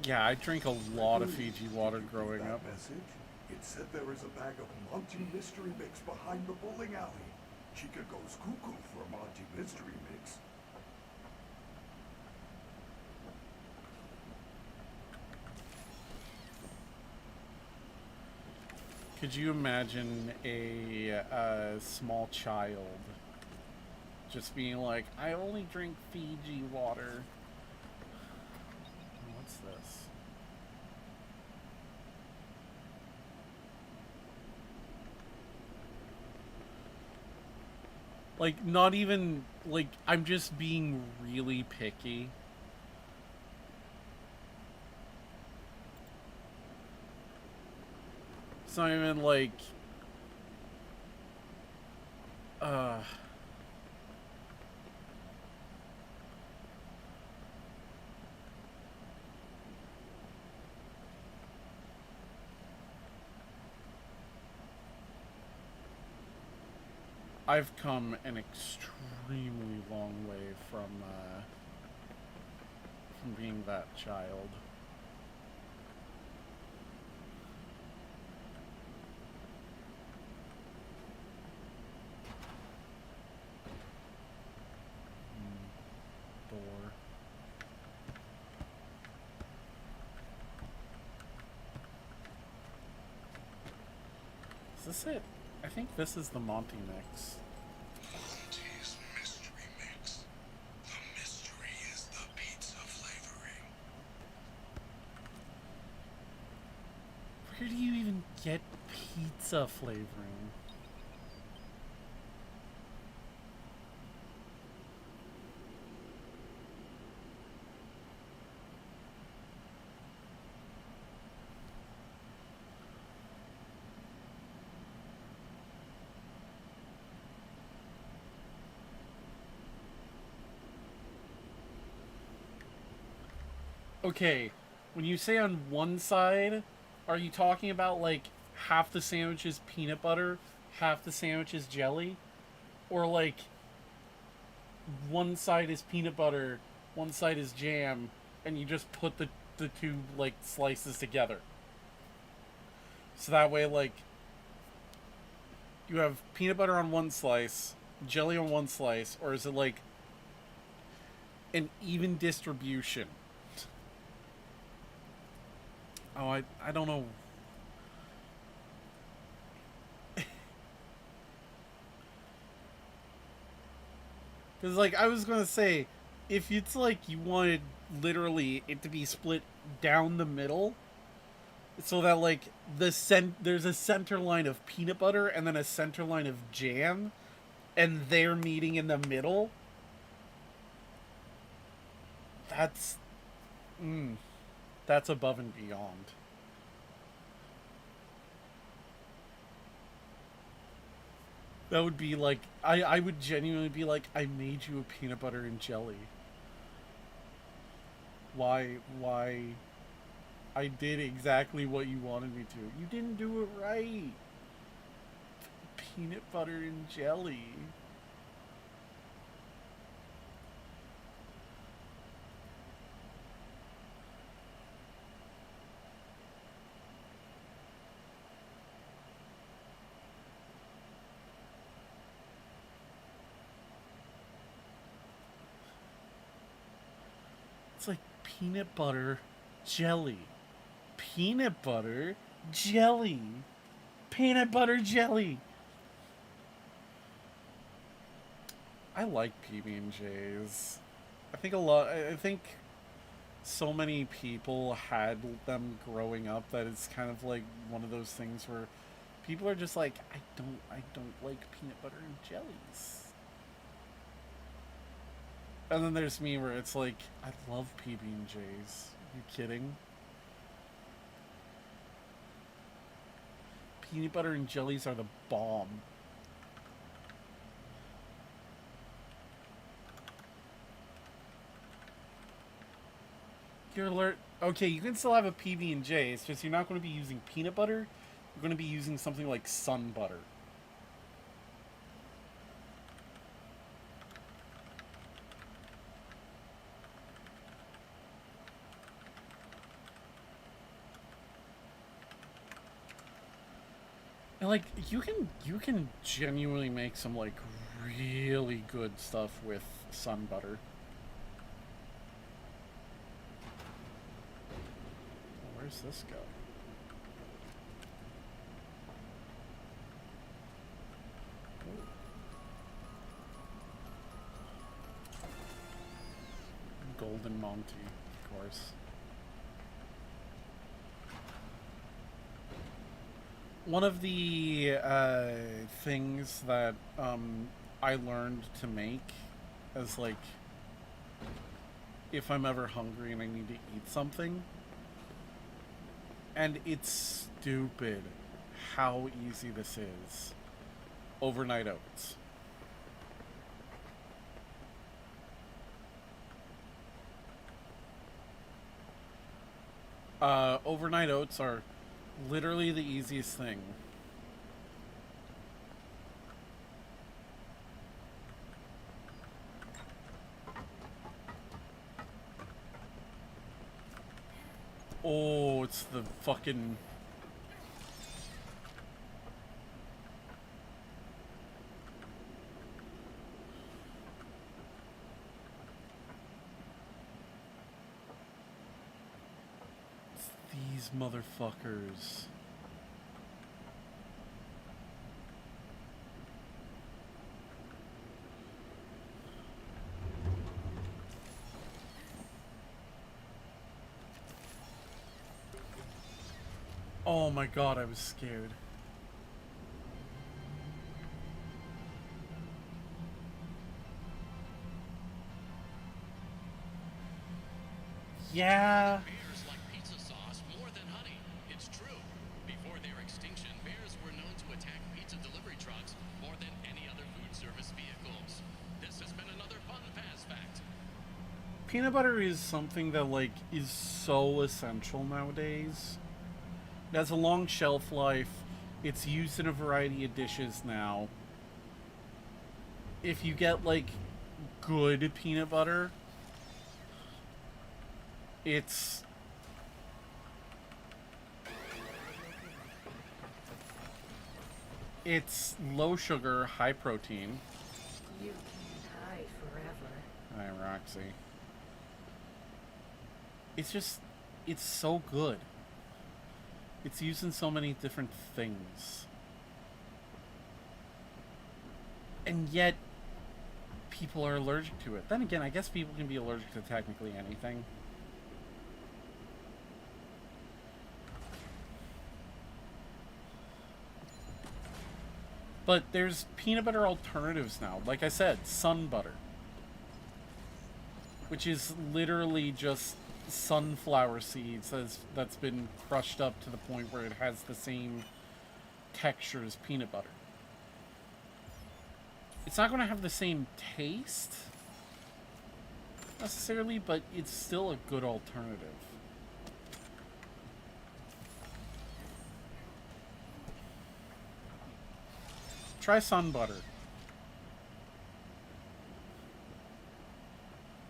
S1: yeah, I drank a lot of Fiji water growing
S5: That
S1: up.
S5: message? It said there is a bag of Monty Mystery Mix behind the bowling alley. Chica goes cuckoo for a Monty Mystery Mix.
S1: Could you imagine a small child just being like, I only drink Fiji water? What's this? Like, not even, like, I'm just being really picky. It's not even like, uh... I've come an extremely long way from being that child. Door. Is this it? I think this is the Monty mix.
S5: Monty's Mystery Mix. The mystery is the pizza flavoring.
S1: Where do you even get pizza flavoring? Okay, when you say on one side, are you talking about like half the sandwich is peanut butter, half the sandwich is jelly? Or like one side is peanut butter, one side is jam, and you just put the two like slices together? So that way, like, you have peanut butter on one slice, jelly on one slice, or is it like an even distribution? Oh, I don't know. Because, like, I was going to say, if it's like you wanted literally it to be split down the middle, so that like there's a center line of peanut butter and then a center line of jam, and they're meeting in the middle. That's that's above and beyond. That would be like I would genuinely be like, I made you a peanut butter and jelly. Why I did exactly what you wanted me to. You didn't do it right. Peanut butter and jelly. It's like peanut butter jelly. Peanut butter jelly. Peanut butter jelly. I like PB&Js. I think so many people had them growing up that it's kind of like one of those things where people are just like, I don't like peanut butter and jellies. And then there's me where it's like, I love PB&Js. Are you kidding? Peanut butter and jellies are the bomb. You're alert. Okay, you can still have a PB&J. It's just you're not going to be using peanut butter. You're going to be using something like sun butter. And like you can genuinely make some like really good stuff with sun butter. Where's this go? Golden Monty, of course. One of the things that I learned to make as like if I'm ever hungry and I need to eat something, and it's stupid how easy this is. Overnight oats. Overnight oats are literally the easiest thing. Oh, it's the fucking... It's these motherfuckers. Oh my god, I was scared. Yeah.
S2: Bears like pizza sauce more than honey. It's true. Before their extinction, bears were known to attack pizza delivery trucks more than any other food service vehicles. This has been another fun fast fact.
S1: Peanut butter is something that like is so essential nowadays. It has a long shelf life. It's used in a variety of dishes now. If you get like good peanut butter, it's low sugar, high protein.
S3: You can't hide forever.
S1: Hi, Roxy. It's so good. It's used in so many different things. And yet, people are allergic to it. Then again, I guess people can be allergic to technically anything. But there's peanut butter alternatives now. Like I said, sun butter. Which is literally just sunflower seeds that's been crushed up to the point where it has the same texture as peanut butter. It's not going to have the same taste necessarily, but it's still a good alternative. Try sun butter.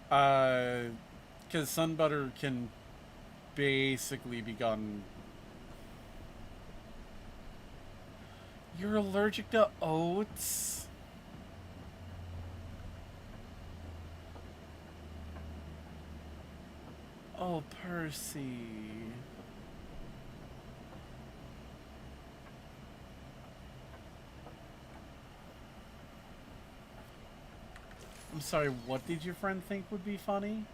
S1: Because sun butter can basically be gotten... You're allergic to oats? Oh, Percy. I'm sorry, what did your friend think would be funny?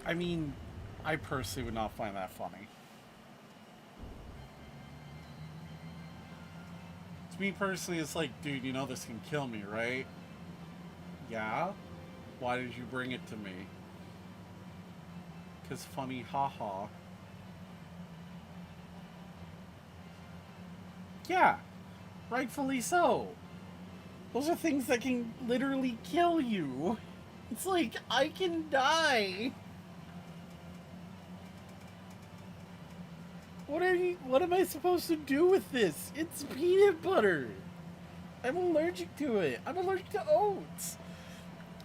S1: I mean, I personally would not find that funny. To me personally, it's like, dude, you know this can kill me, right? Yeah? Why did you bring it to me? 'Cause funny, haha. Yeah, rightfully so. Those are things that can literally kill you. It's like, I can die. What am I supposed to do with this? It's peanut butter. I'm allergic to it. I'm allergic to oats.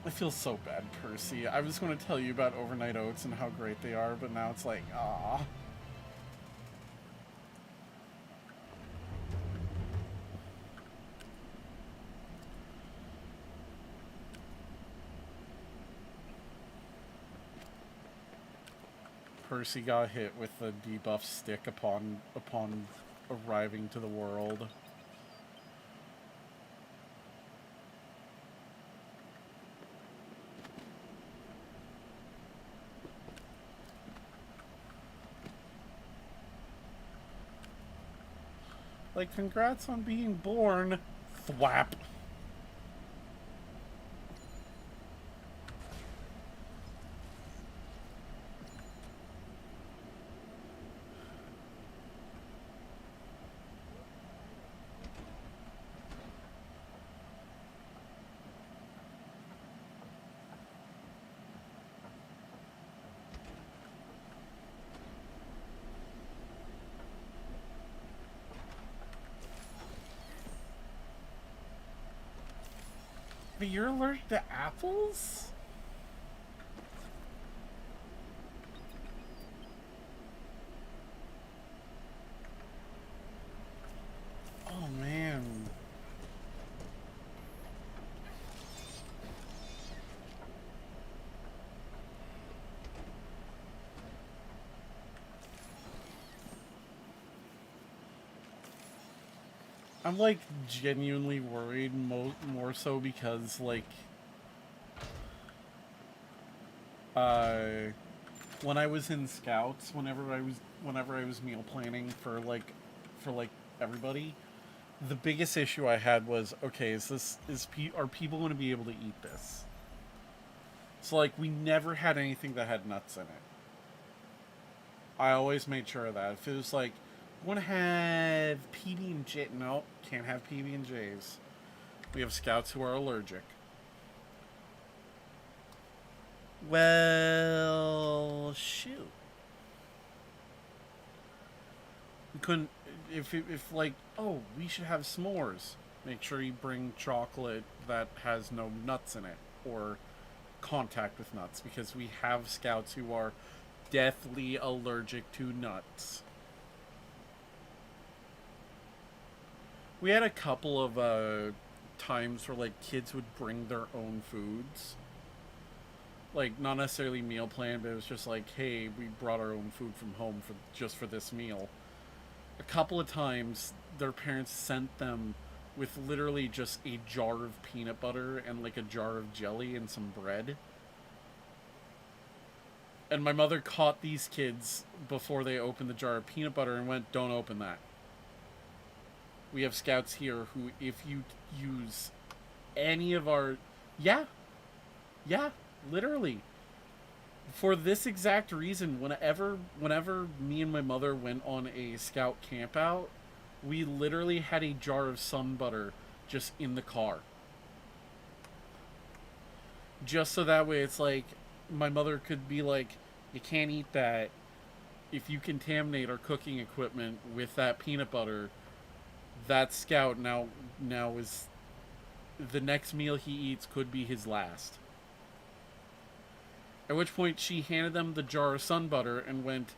S1: I feel so bad, Percy. I was going to tell you about overnight oats and how great they are, but now it's like, ah. Percy got hit with the debuff stick upon arriving to the world. Like, congrats on being born, thwap. But you're allergic to apples? Oh, man. I'm, like, genuinely worried, more so because, like, when I was in Scouts, whenever I was meal planning for everybody, the biggest issue I had was, okay, are people going to be able to eat this? So, like, we never had anything that had nuts in it. I always made sure of that. If it was like, want to have PB&J? No, can't have PB&Js. We have Scouts who are allergic. Well, shoot. We couldn't. If like, oh, we should have s'mores. Make sure you bring chocolate that has no nuts in it or contact with nuts, because we have Scouts who are deathly allergic to nuts. We had a couple of times where like kids would bring their own foods, Like, not necessarily meal plan, but it was just like, hey, we brought our own food from home for this meal. A couple of times, their parents sent them with literally just a jar of peanut butter and like a jar of jelly and some bread. And my mother caught these kids before they opened the jar of peanut butter and went, "Don't open that. We have scouts here who, if you use any of our..." Yeah, yeah, literally. For this exact reason, whenever me and my mother went on a scout camp out, we literally had a jar of sun butter just in the car. Just so that way it's like, my mother could be like, you can't eat that. If you contaminate our cooking equipment with that peanut butter, that scout now is... the next meal he eats could be his last. At which point she handed them the jar of sun butter and went,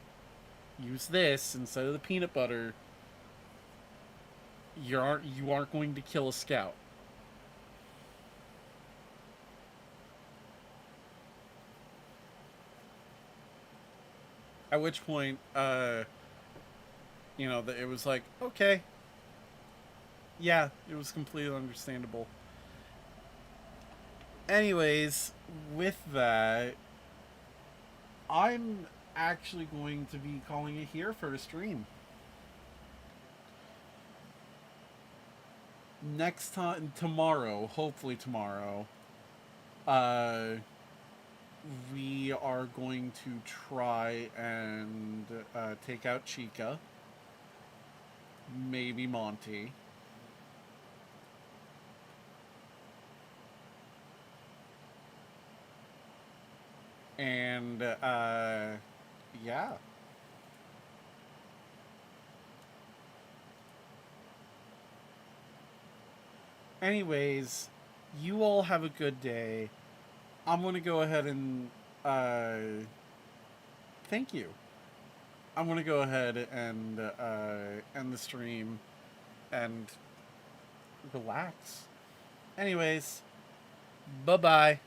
S1: use this instead of the peanut butter. You aren't going to kill a scout. At which point, it was like, okay. Yeah, it was completely understandable. Anyways, with that, I'm actually going to be calling it here for a stream. Next time, tomorrow, hopefully tomorrow, we are going to try and take out Chica, maybe Monty. And, yeah. Anyways, you all have a good day. I'm going to go ahead and, thank you. I'm going to go ahead and, end the stream and relax. Anyways, bye-bye.